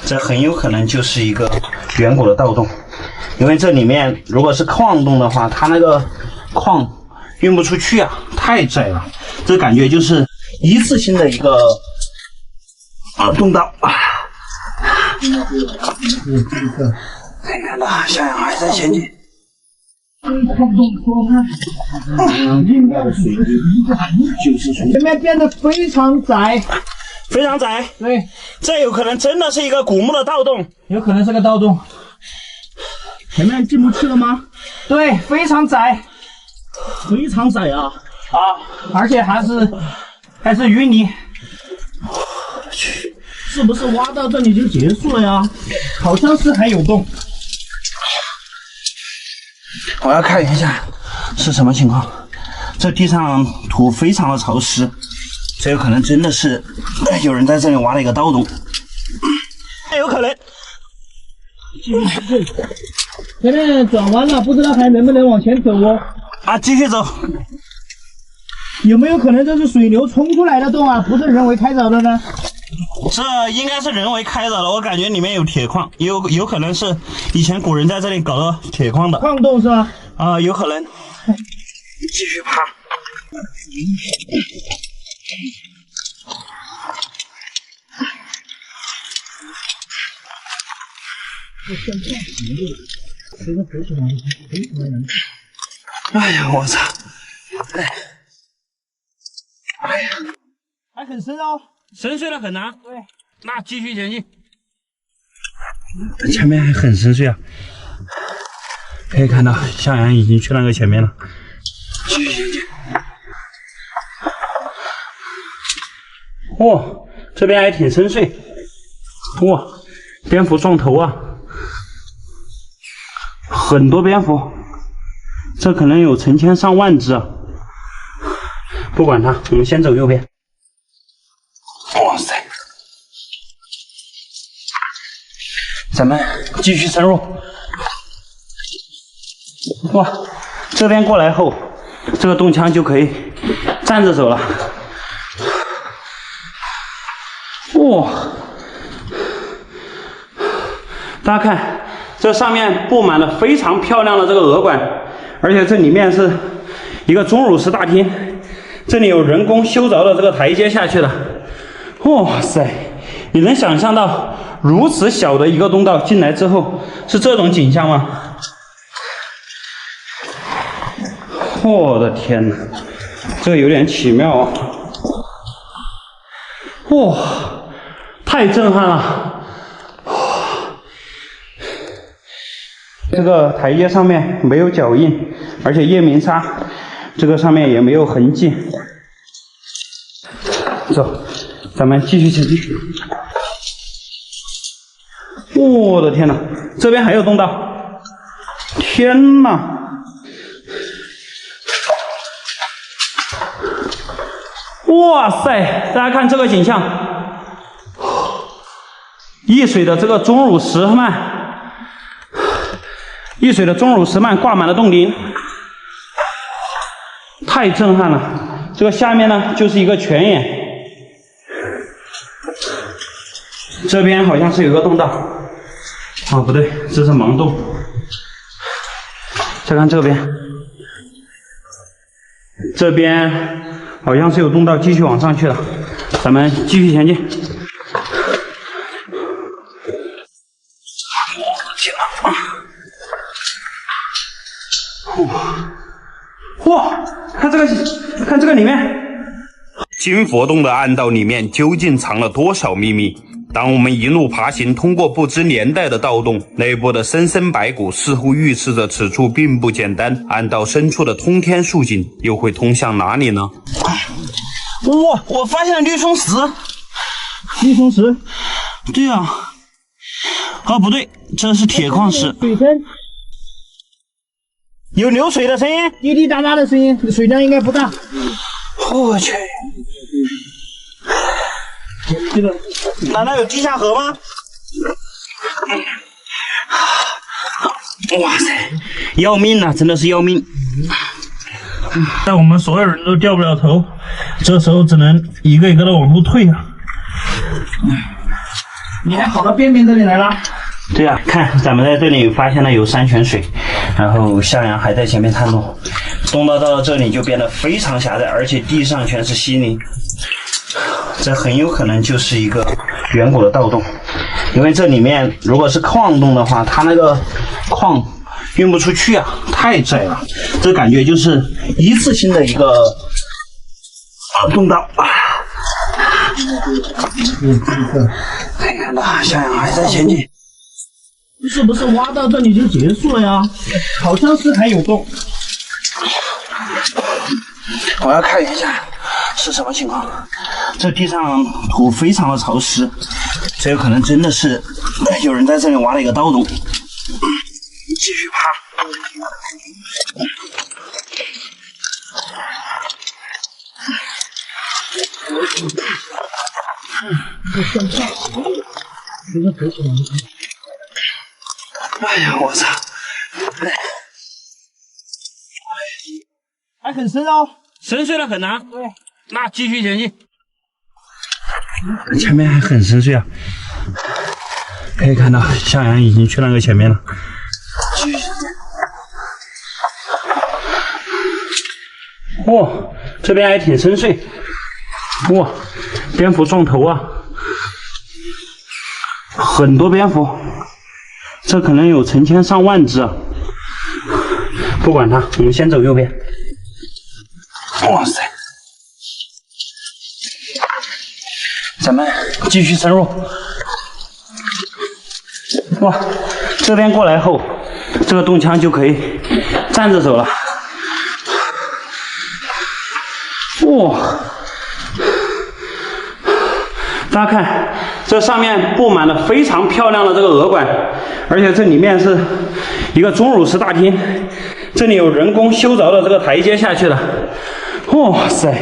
这很有可能就是一个远古的盗洞。因为这里面如果是矿洞的话，它那个矿运不出去啊，太窄了，这感觉就是一次性的一个洞道啊。可以看到向阳还在前进。前面变得非常窄，非常窄。对，这有可能真的是一个古墓的盗洞，有可能是个盗洞。前面进不去了吗？对，非常窄，非常窄啊！而且还是淤泥。是不是挖到这里就结束了呀？好像是还有洞。我要看一下是什么情况。这地上土非常的潮湿，这有可能真的是有人在这里挖了一个盗洞，有可能。前面转弯了，不知道还能不能往前走哦。啊，继续走。有没有可能这是水流冲出来的洞啊？不是人为开凿的呢？这应该是人为开凿的，我感觉里面有铁矿，有可能是以前古人在这里搞的铁矿的。矿洞是吧？啊，有可能。继续爬。哎呀，我操！哎呀，还很深哦。深邃的很难。对，那继续前进。前面还很深邃啊，可以看到向阳已经去那个前面了。继续前进。哇，这边还挺深邃。哇，蝙蝠撞头啊，很多蝙蝠，这可能有成千上万只啊。不管它，我们先走右边。哇塞！咱们继续深入。哇，这边过来后，这个洞腔就可以站着走了。哇！大家看，这上面布满了非常漂亮的这个鹅管，而且这里面是一个钟乳石大厅，这里有人工修凿的这个台阶下去的。哇塞！你能想象到如此小的一个通道进来之后是这种景象吗？我的天哪，这个有点奇妙啊！哇，太震撼了！这个台阶上面没有脚印，而且夜明砂这个上面也没有痕迹。走，咱们继续前进。我的天哪，这边还有洞道！天哪！哇塞，大家看这个景象，易水的这个钟乳石幔。易水的钟乳石幔挂满了洞顶，太震撼了！这个下面呢就是一个泉眼，这边好像是有个洞道，哦不对，这是盲洞。再看这边，这边好像是有洞道，继续往上去了，咱们继续前进。哇，看这个里面，金佛洞的暗道里面究竟藏了多少秘密？当我们一路爬行，通过不知年代的盗洞，内部的深深白骨似乎预示着此处并不简单。暗道深处的通天竖井又会通向哪里呢？哇，我发现了绿松石。绿松石？对啊，哦，不对，这是铁矿石，水声有流水的声音。滴滴答答的声音，水量应该不大。我去，难道有地下河吗？哇塞，要命啊！真的是要命。但我们所有人都掉不了头，这时候只能一个一个的往后退啊。你还跑到边边这里来了？对啊，看咱们在这里发现了有山泉水，然后向阳还在前面探路，东道到了这里就变得非常狭窄，而且地上全是稀泥，这很有可能就是一个远古的盗洞，因为这里面如果是矿洞的话，它那个矿运不出去啊，太窄了，这感觉就是一次性的一个洞道。可以看到向阳还在前进。是不是挖到这里就结束了呀？好像是还有洞。我要看一下是什么情况。这地上土非常的潮湿，这有可能真的是有人在这里挖了一个盗洞。继续爬。哎呀，我操！还很深哦，深邃的很啊。对，那继续前进。前面还很深邃啊，可以看到向阳已经去那个前面了。哇，这边还挺深邃。哇，蝙蝠撞头啊，很多蝙蝠。这可能有成千上万只啊！不管它，我们先走右边。哇塞！咱们继续深入。哇，这边过来后，这个洞腔就可以站着走了。哇！大家看，这上面布满了非常漂亮的这个鹅管，而且这里面是一个钟乳石大厅，这里有人工修凿的这个台阶下去了。哇塞，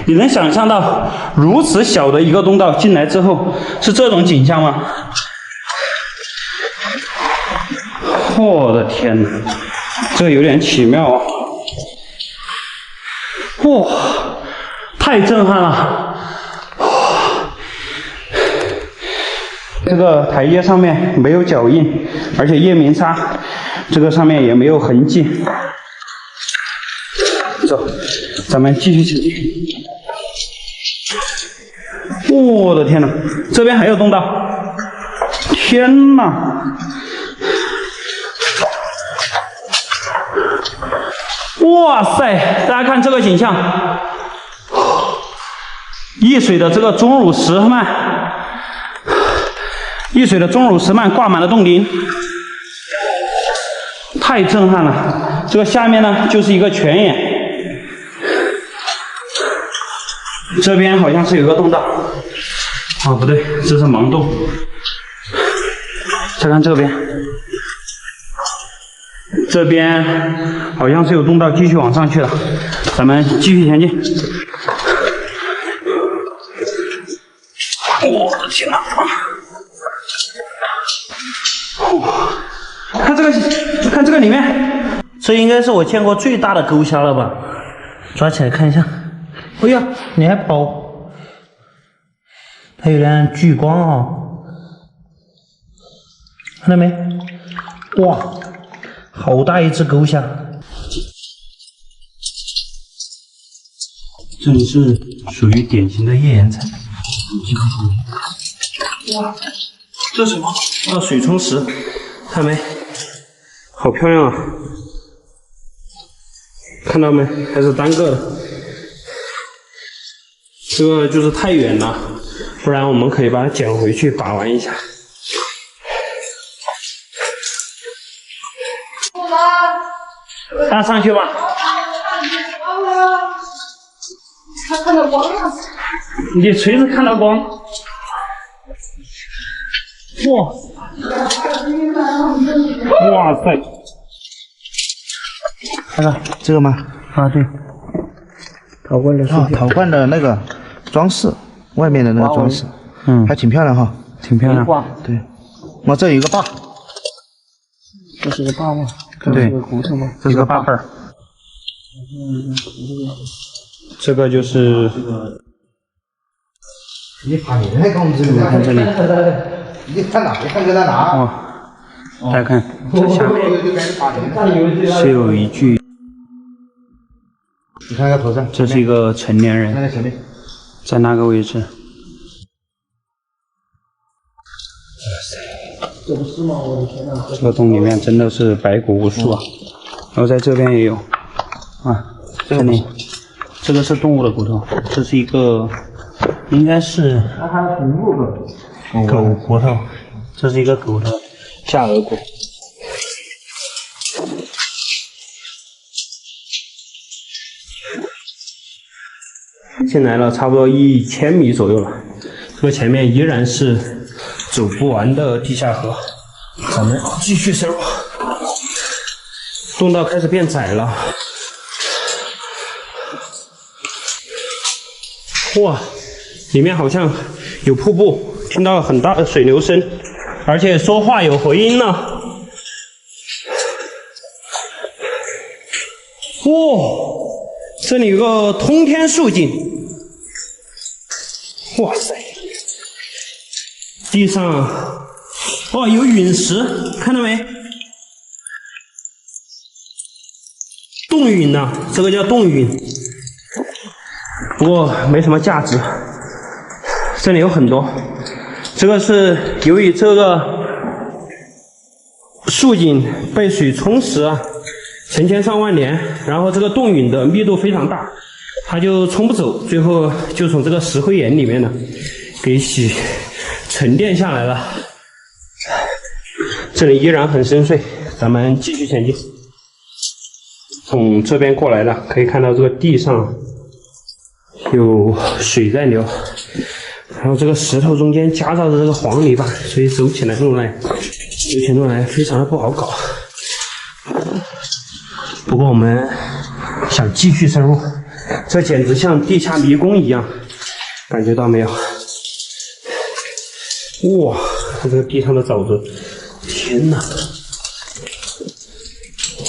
你能想象到如此小的一个通道进来之后是这种景象吗？我的天哪，这有点奇妙啊！哇，太震撼了！这个台阶上面没有脚印，而且夜明砂这个上面也没有痕迹。走，咱们继续前进。我的天哪，这边还有洞道！天哪！哇塞，大家看这个景象，溢水的这个钟乳石幔。溢水的钟乳石幔挂满了洞顶，太震撼了！这个下面呢就是一个泉眼，这边好像是有个洞道，啊不对，这是盲洞。再看这边，这边好像是有洞道，继续往上去了，咱们继续前进。我的天哪！看这个里面，这应该是我见过最大的钩虾了吧？抓起来看一下。哎呀，你还跑？它有点聚光哦，看到没？哇，好大一只钩虾！这里是属于典型的页岩彩。哇，这是什么？啊，水冲石，看没？好漂亮啊！看到没？还是单个的。这个就是太远了，不然我们可以把它捡回去把玩一下。上去吧。他看到光了。你锤子看到光。哇，哇塞！那个这个吗？啊，对，陶罐的啊，陶罐的那个装饰，外面的那个装饰，还挺漂亮哈，挺漂亮。对，哇，这有一个坝，这是个坝吗？对，这是个坝片儿。这个就是你看你那工资，你看这里，你看哪？看个在哪？哦，大家看这下面是有一句，你看那个头上，这是一个成年人，那个前面，在那个位置。这不是吗？我的天呐！这个洞里面真的是白骨无数啊！然后在这边也有，啊，这里，这个是动物的骨头，这是一个，应该是狗骨头，这是一个狗的下颌骨。进来了差不多1000米左右了，这个前面依然是走不完的地下河，咱们继续深入。洞道开始变窄了，哇，里面好像有瀑布，听到很大的水流声，而且说话有回音呢。哇，这里有个通天竖井，哇塞，地上哇有陨石，看到没？洞陨呐，这个叫洞陨，不过没什么价值。这里有很多，这个是由于这个竖井被水冲蚀啊，成千上万年，然后这个洞陨的密度非常大，它就冲不走，最后就从这个石灰岩里面呢给沉淀下来了。这里依然很深邃，咱们继续前进。从这边过来了，可以看到这个地上有水在流，然后这个石头中间夹杂着这个黄泥巴，所以走起来路来非常的不好搞。不过我们想继续深入，这简直像地下迷宫一样，感觉到没有？哇，看这个地上的沼泽，天哪！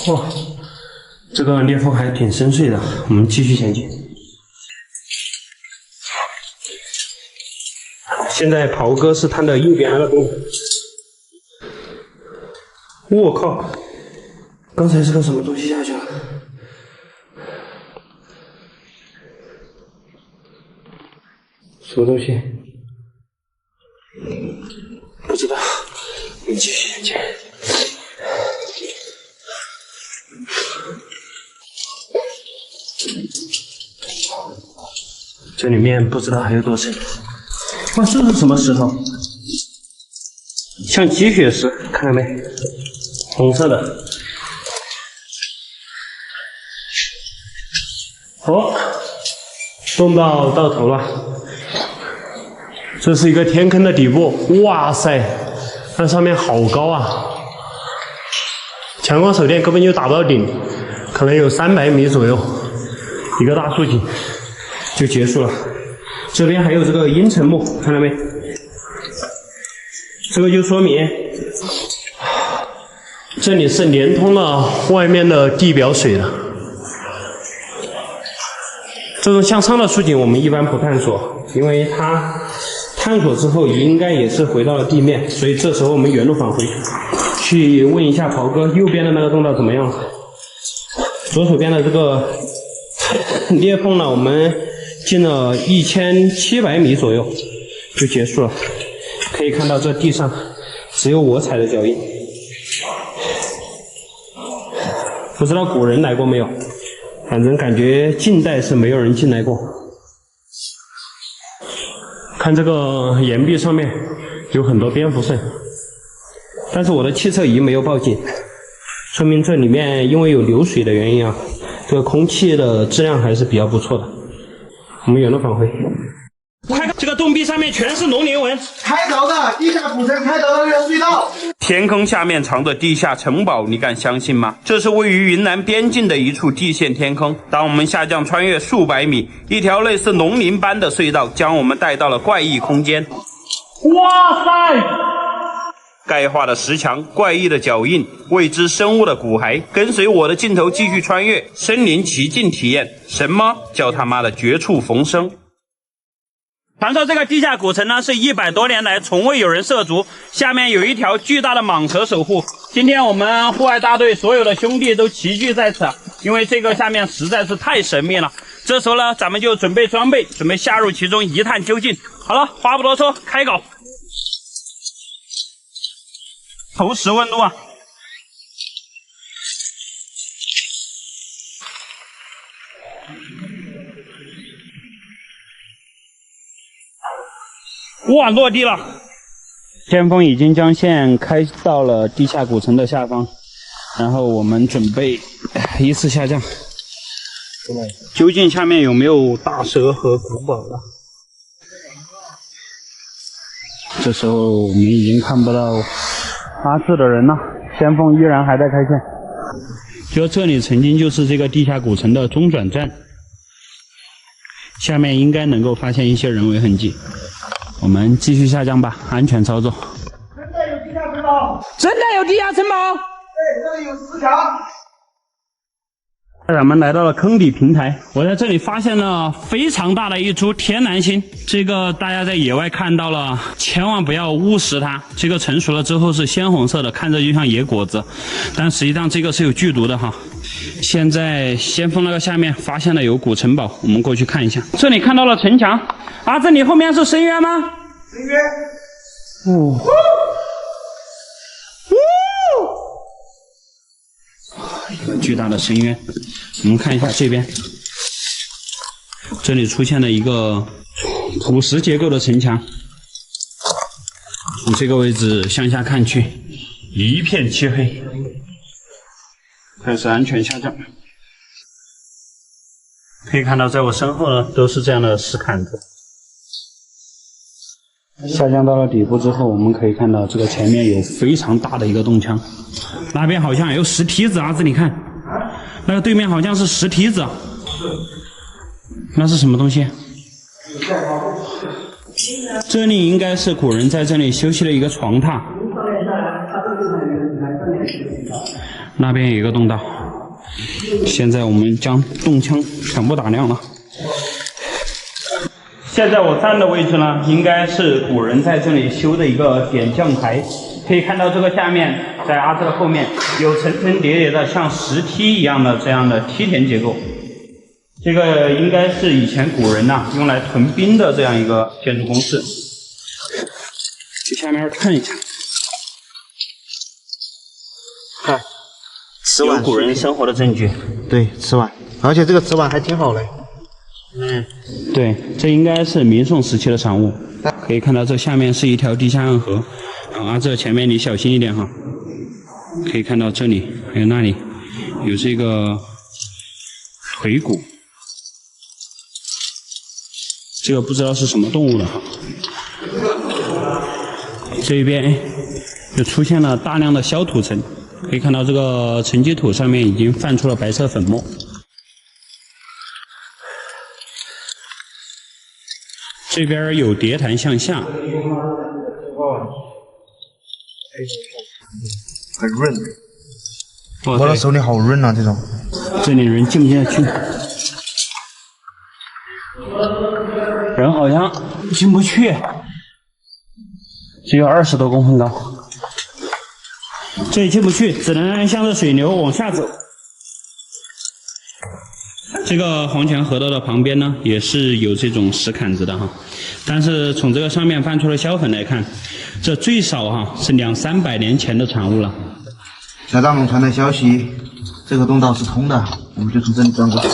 哇！这个裂缝还挺深邃的，我们继续前进。现在袍哥是探的右边那个洞。我靠！刚才是个什么东西下去了？什么东西？不知道。我们继续前进。这里面不知道还有多深。哇，这是什么石头？像积雪石，看到没？红色的。哦，洞道到头了。这是一个天坑的底部。哇塞，那上面好高啊！强光手电根本就打不到顶，可能有300米左右，一个大竖井就结束了。这边还有这个阴沉木，看到没？这个就说明这里是连通了外面的地表水的。这种向上的竖井我们一般不探索，因为它探索之后应该也是回到了地面，所以这时候我们原路返回，去问一下袍哥右边的那个洞道怎么样了。左手边的这个裂缝呢，我们进了1700米左右就结束了。可以看到这地上只有我踩的脚印，不知道古人来过没有，反正感觉近代是没有人进来过。看这个岩壁上面有很多蝙蝠粪，但是我的气测仪没有报警，说明这里面因为有流水的原因啊，这个空气的质量还是比较不错的。我们原路返回。快看这个洞壁上面全是龙鳞纹，开凿的地下古城，开凿的那个隧道。天坑下面藏着地下城堡，你敢相信吗？这是位于云南边境的一处地陷天坑。当我们下降穿越数百米，一条类似龙鳞般的隧道将我们带到了怪异空间。哇塞！钙化的石墙、怪异的脚印、未知生物的骨骸，跟随我的镜头继续穿越身临其境体验什么叫他妈的绝处逢生。传说这个地下古城呢，是100多年来从未有人涉足，下面有一条巨大的蟒蛇守护。今天我们户外大队所有的兄弟都齐聚在此，因为这个下面实在是太神秘了。这时候呢，咱们就准备装备，准备下入其中一探究竟。好了，话不多说，开搞。投石温度啊！哇，落地了！先锋已经将线开到了地下古城的下方，然后我们准备依次下降。究竟下面有没有大蛇和古堡了？这时候我们已经看不到阿志的人了，先锋依然还在开线。就这里曾经就是这个地下古城的中转站，下面应该能够发现一些人为痕迹。我们继续下降吧，安全操作。真的有地下城堡！真的有地下城堡？对，这里有石墙。咱们来到了坑底平台，我在这里发现了非常大的一株天南星，这个大家在野外看到了，千万不要误食它。这个成熟了之后是鲜红色的，看着就像野果子，但实际上这个是有剧毒的哈。现在先锋那个下面发现了有古城堡，我们过去看一下。这里看到了城墙，啊，这里后面是深渊吗？深渊。哦。一个巨大的深渊，我们看一下这边，这里出现了一个土石结构的城墙，从这个位置向下看去，一片漆黑，开始安全下降。可以看到，在我身后呢都是这样的石坎子。下降到了底部之后，我们可以看到这个前面有非常大的一个洞腔，那边好像有石梯子啊，这里看，那个对面好像是石梯子，那是什么东西？这里应该是古人在这里休息的一个床榻，那边有一个洞道。现在我们将洞腔全部打亮了。现在我站的位置呢，应该是古人在这里修的一个点将台。可以看到这个下面，在阿志的后面有层层叠叠的像石梯一样的这样的梯田结构。这个应该是以前古人呐用来屯兵的这样一个建筑工事。去下面看一下，看，瓷有古人生活的证据。对，瓷碗，而且这个瓷碗还挺好嘞。对，这应该是明宋时期的产物。可以看到这下面是一条地下暗河，然后这前面你小心一点哈。可以看到这里还有那里有这个腿骨，这个不知道是什么动物的哈。这边又出现了大量的消土层，可以看到这个沉积土上面已经泛出了白色粉末。这边有叠潭向下，很润。我的手里好润啊，这种。这里人进不进得去？人好像进不去，只有20多公分高。这里进不去，只能向着水流往下走。这个黄泉河道的旁边呢，也是有这种石坎子的哈，但是从这个上面泛出的销粉来看，这最少哈是200-300年前的产物了。小大猛传来消息，这个洞道是通的，我们就从这里钻过去。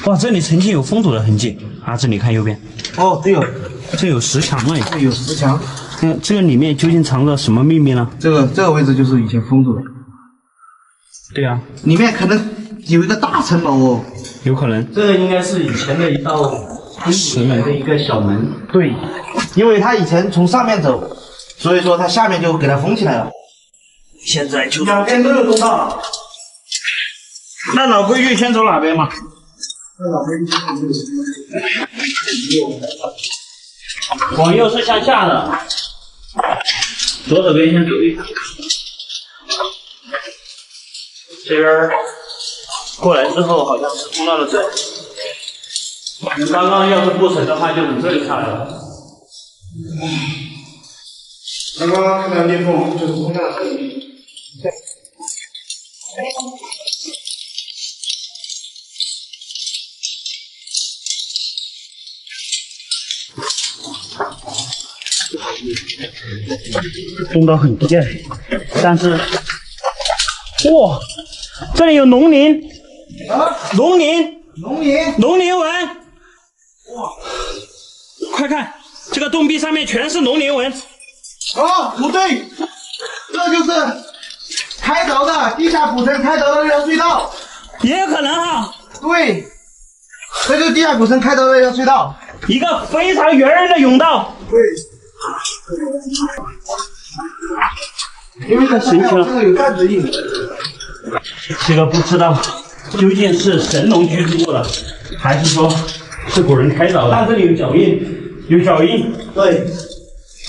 哇，这里曾经有封堵的痕迹啊！这里看右边，哦，对哦，这有石墙哎，这有石墙。这个里面究竟藏着什么秘密呢？这个位置就是以前封住的。对啊，里面可能有一个大城堡哦。有可能。这个应该是以前的一道石门的一个小门。对，因为他以前从上面走，所以说他下面就给他封起来了。现在就两边都有通道。那老规矩先走哪边嘛？往右是向下的，左手边先走一下。这边过来之后好像是通到了这里。刚刚要是不省的话，就从这里下来了。刚刚看到裂缝就是通向这里。通道很低，但是，哇，这里有农林，农林纹，哇，快看，这个洞壁上面全是农林纹。哦，不对，这就是开凿的地下古城开凿的那条隧道。也有可能哈。对，这就是地下古城开凿的那条隧道，一个非常圆润的甬道。对。因为它神奇了，这个有盖子印。这个不知道究竟是神农居住过的，还是说是古人开凿的。但这里有脚印，有脚印。对，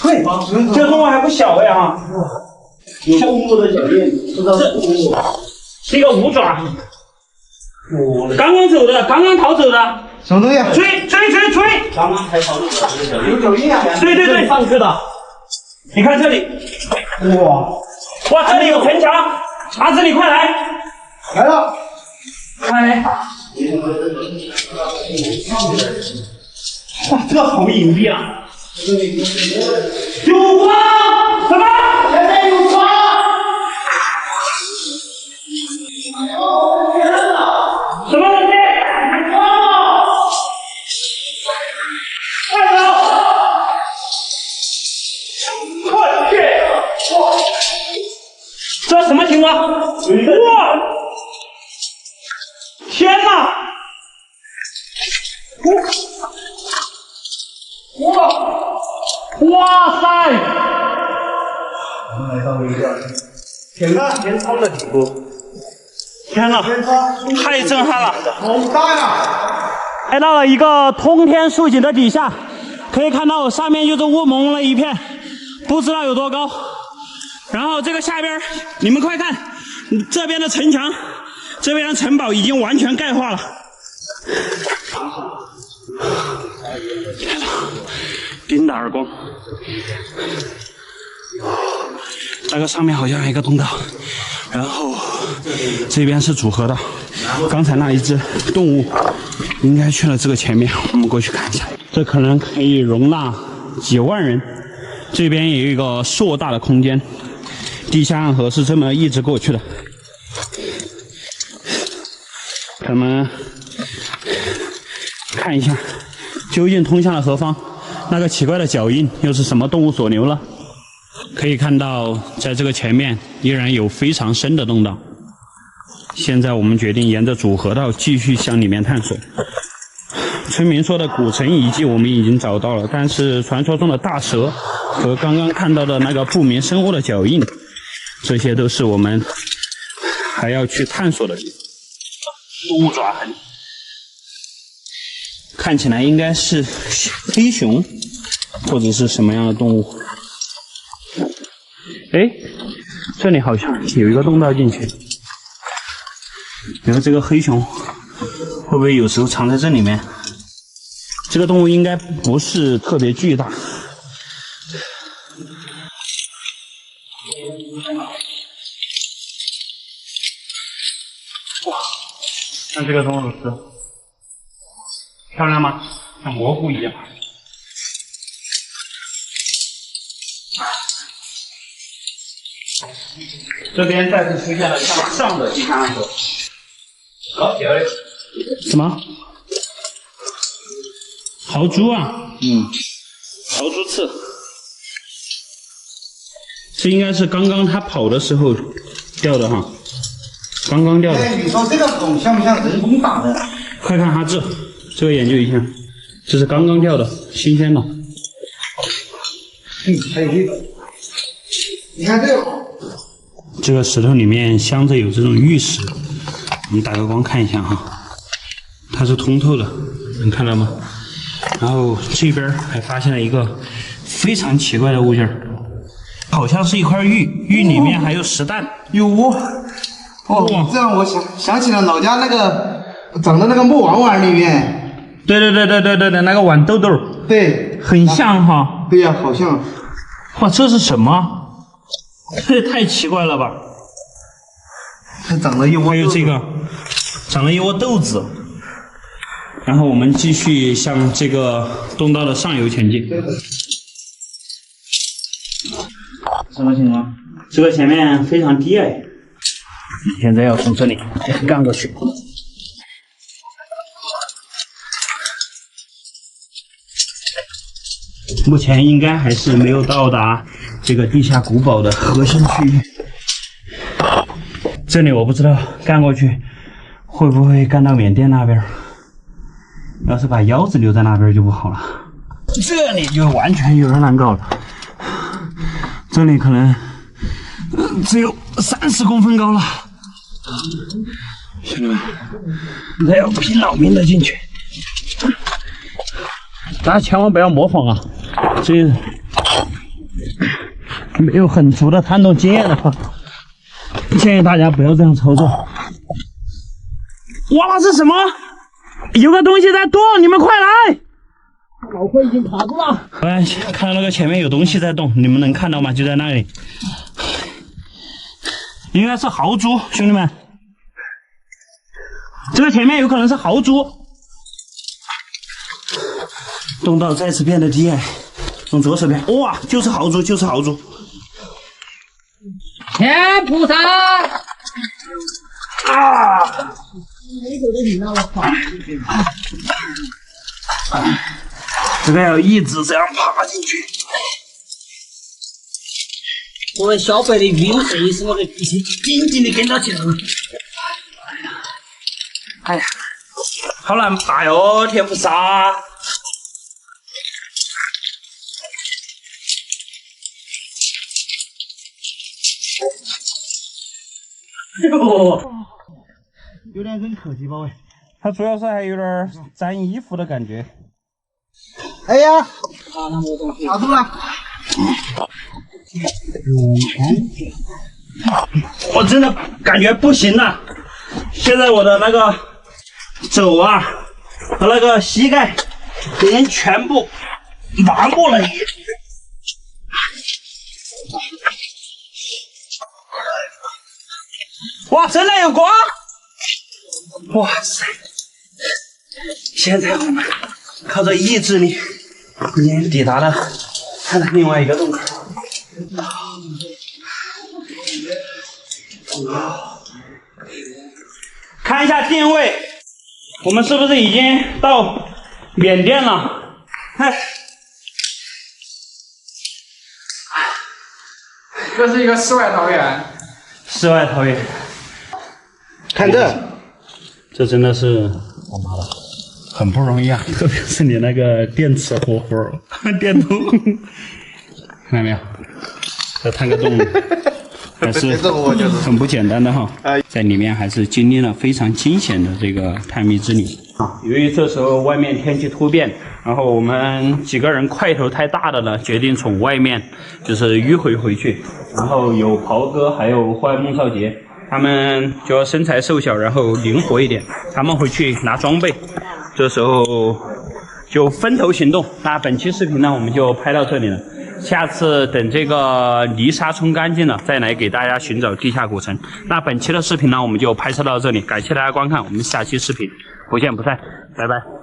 对，这个动物还不小哎哈。有动物的脚印，不知道是动物。是一个五爪。刚刚走的，刚刚逃走的。什么东西？追！刚刚才逃走的这个脚印。有脚印啊！对，上去的。你看这里，哇，这里有城墙，阿紫你快来，来了，快来！哇，这好隐蔽啊！有光！什么？前面有光！什么东西？快走！我去！这什么情况？哇！天哪！哇塞！来到了一个天窗的底部。天哪！太震撼了！好大呀！来到了一个通天竖井的底下，可以看到上面就是雾蒙蒙的一片，不知道有多高。然后这个下边，你们快看，这边的城墙，这边的城堡已经完全钙化了。天哪！叮的耳光。那个上面好像还有一个通道，然后这边是主河道。刚才那一只动物应该去了这个前面，我们过去看一下。这可能可以容纳几万人。这边也有一个硕大的空间，地下暗河是这么一直过去的。咱们看一下，究竟通向了何方？那个奇怪的脚印又是什么动物所留了？可以看到，在这个前面依然有非常深的洞道。现在我们决定沿着主河道继续向里面探索。村民说的古城遗迹我们已经找到了，但是传说中的大蛇和刚刚看到的那个不明生物的脚印，这些都是我们还要去探索的地方。动物爪痕，看起来应该是黑熊或者是什么样的动物。哎，这里好像有一个洞道进去。然后这个黑熊会不会有时候藏在这里面？这个动物应该不是特别巨大。哇，看这个动物是漂亮吗？像蘑菇一样。这边再次出现了向上的地下暗河。什么？豪猪啊？豪猪刺。这应该是刚刚他跑的时候掉的哈，刚刚掉的。哎，你说这个孔像不像人工打的？快看哈这个研究一下，这是刚刚钓的，新鲜的。还有这个，你看这个，这个石头里面镶着有这种玉石，我们打个光看一下哈，它是通透的，能看到吗？然后这边还发现了一个非常奇怪的物件，好像是一块玉，玉里面还有石蛋。有哦，这样我想起了老家那个长的那个木碗碗里面。对，那个豌豆豆，对，很像哈。对呀，好像。哇，这是什么？这也太奇怪了吧！它长了一窝。还有这个，长了一窝豆子。然后我们继续向这个洞道的上游前进。什么情况？这个前面非常低矮，现在要从这里干过去。目前应该还是没有到达这个地下古堡的核心区域。这里我不知道干过去会不会干到缅甸那边。要是把腰子留在那边就不好了。这里就完全有点难搞了。这里可能只有30公分高了。兄弟们，这要拼老命的进去。大家千万不要模仿啊！这没有很足的探洞经验的话，建议大家不要这样操作。哇，这什么？有个东西在动，你们快来！老婆已经卡住了。哎，看到那个前面有东西在动，你们能看到吗？就在那里，应该是豪猪，兄弟们，这个前面有可能是豪猪。洞道再次变得低矮，从左手边，哇，就是豪猪，就是豪猪。天菩萨！啊！这个要一直这样爬进去。我们小白的运费是我的必须紧紧的跟到前头。哎呀，好难爬哟，天菩萨！有点扔可惜吧喂。它主要是还有点沾衣服的感觉。哎呀，卡住了。我真的感觉不行了，现在我的那个肘啊和那个膝盖已经全部麻木了。哇，真的有光！哇塞！现在我们靠着意志力，已经抵达了它的另外一个洞口。看一下定位，我们是不是已经到缅甸了？哎，这是一个世外桃源。世外桃源。看这，这真的是我妈的，很不容易啊！特别是你那个电池活电筒，看到没有？这探个洞还是很不简单的哈，在里面还是经历了非常惊险的这个探秘之旅啊。由于这时候外面天气突变，然后我们几个人块头太大的呢，决定从外面就是迂回去，然后有袍哥还有坏孟少杰。他们就身材瘦小，然后灵活一点，他们回去拿装备，这时候就分头行动。那本期视频呢，我们就拍到这里了。下次等这个泥沙冲干净了，再来给大家寻找地下古城。那本期的视频呢，我们就拍摄到这里，感谢大家观看，我们下期视频不见不散，拜拜。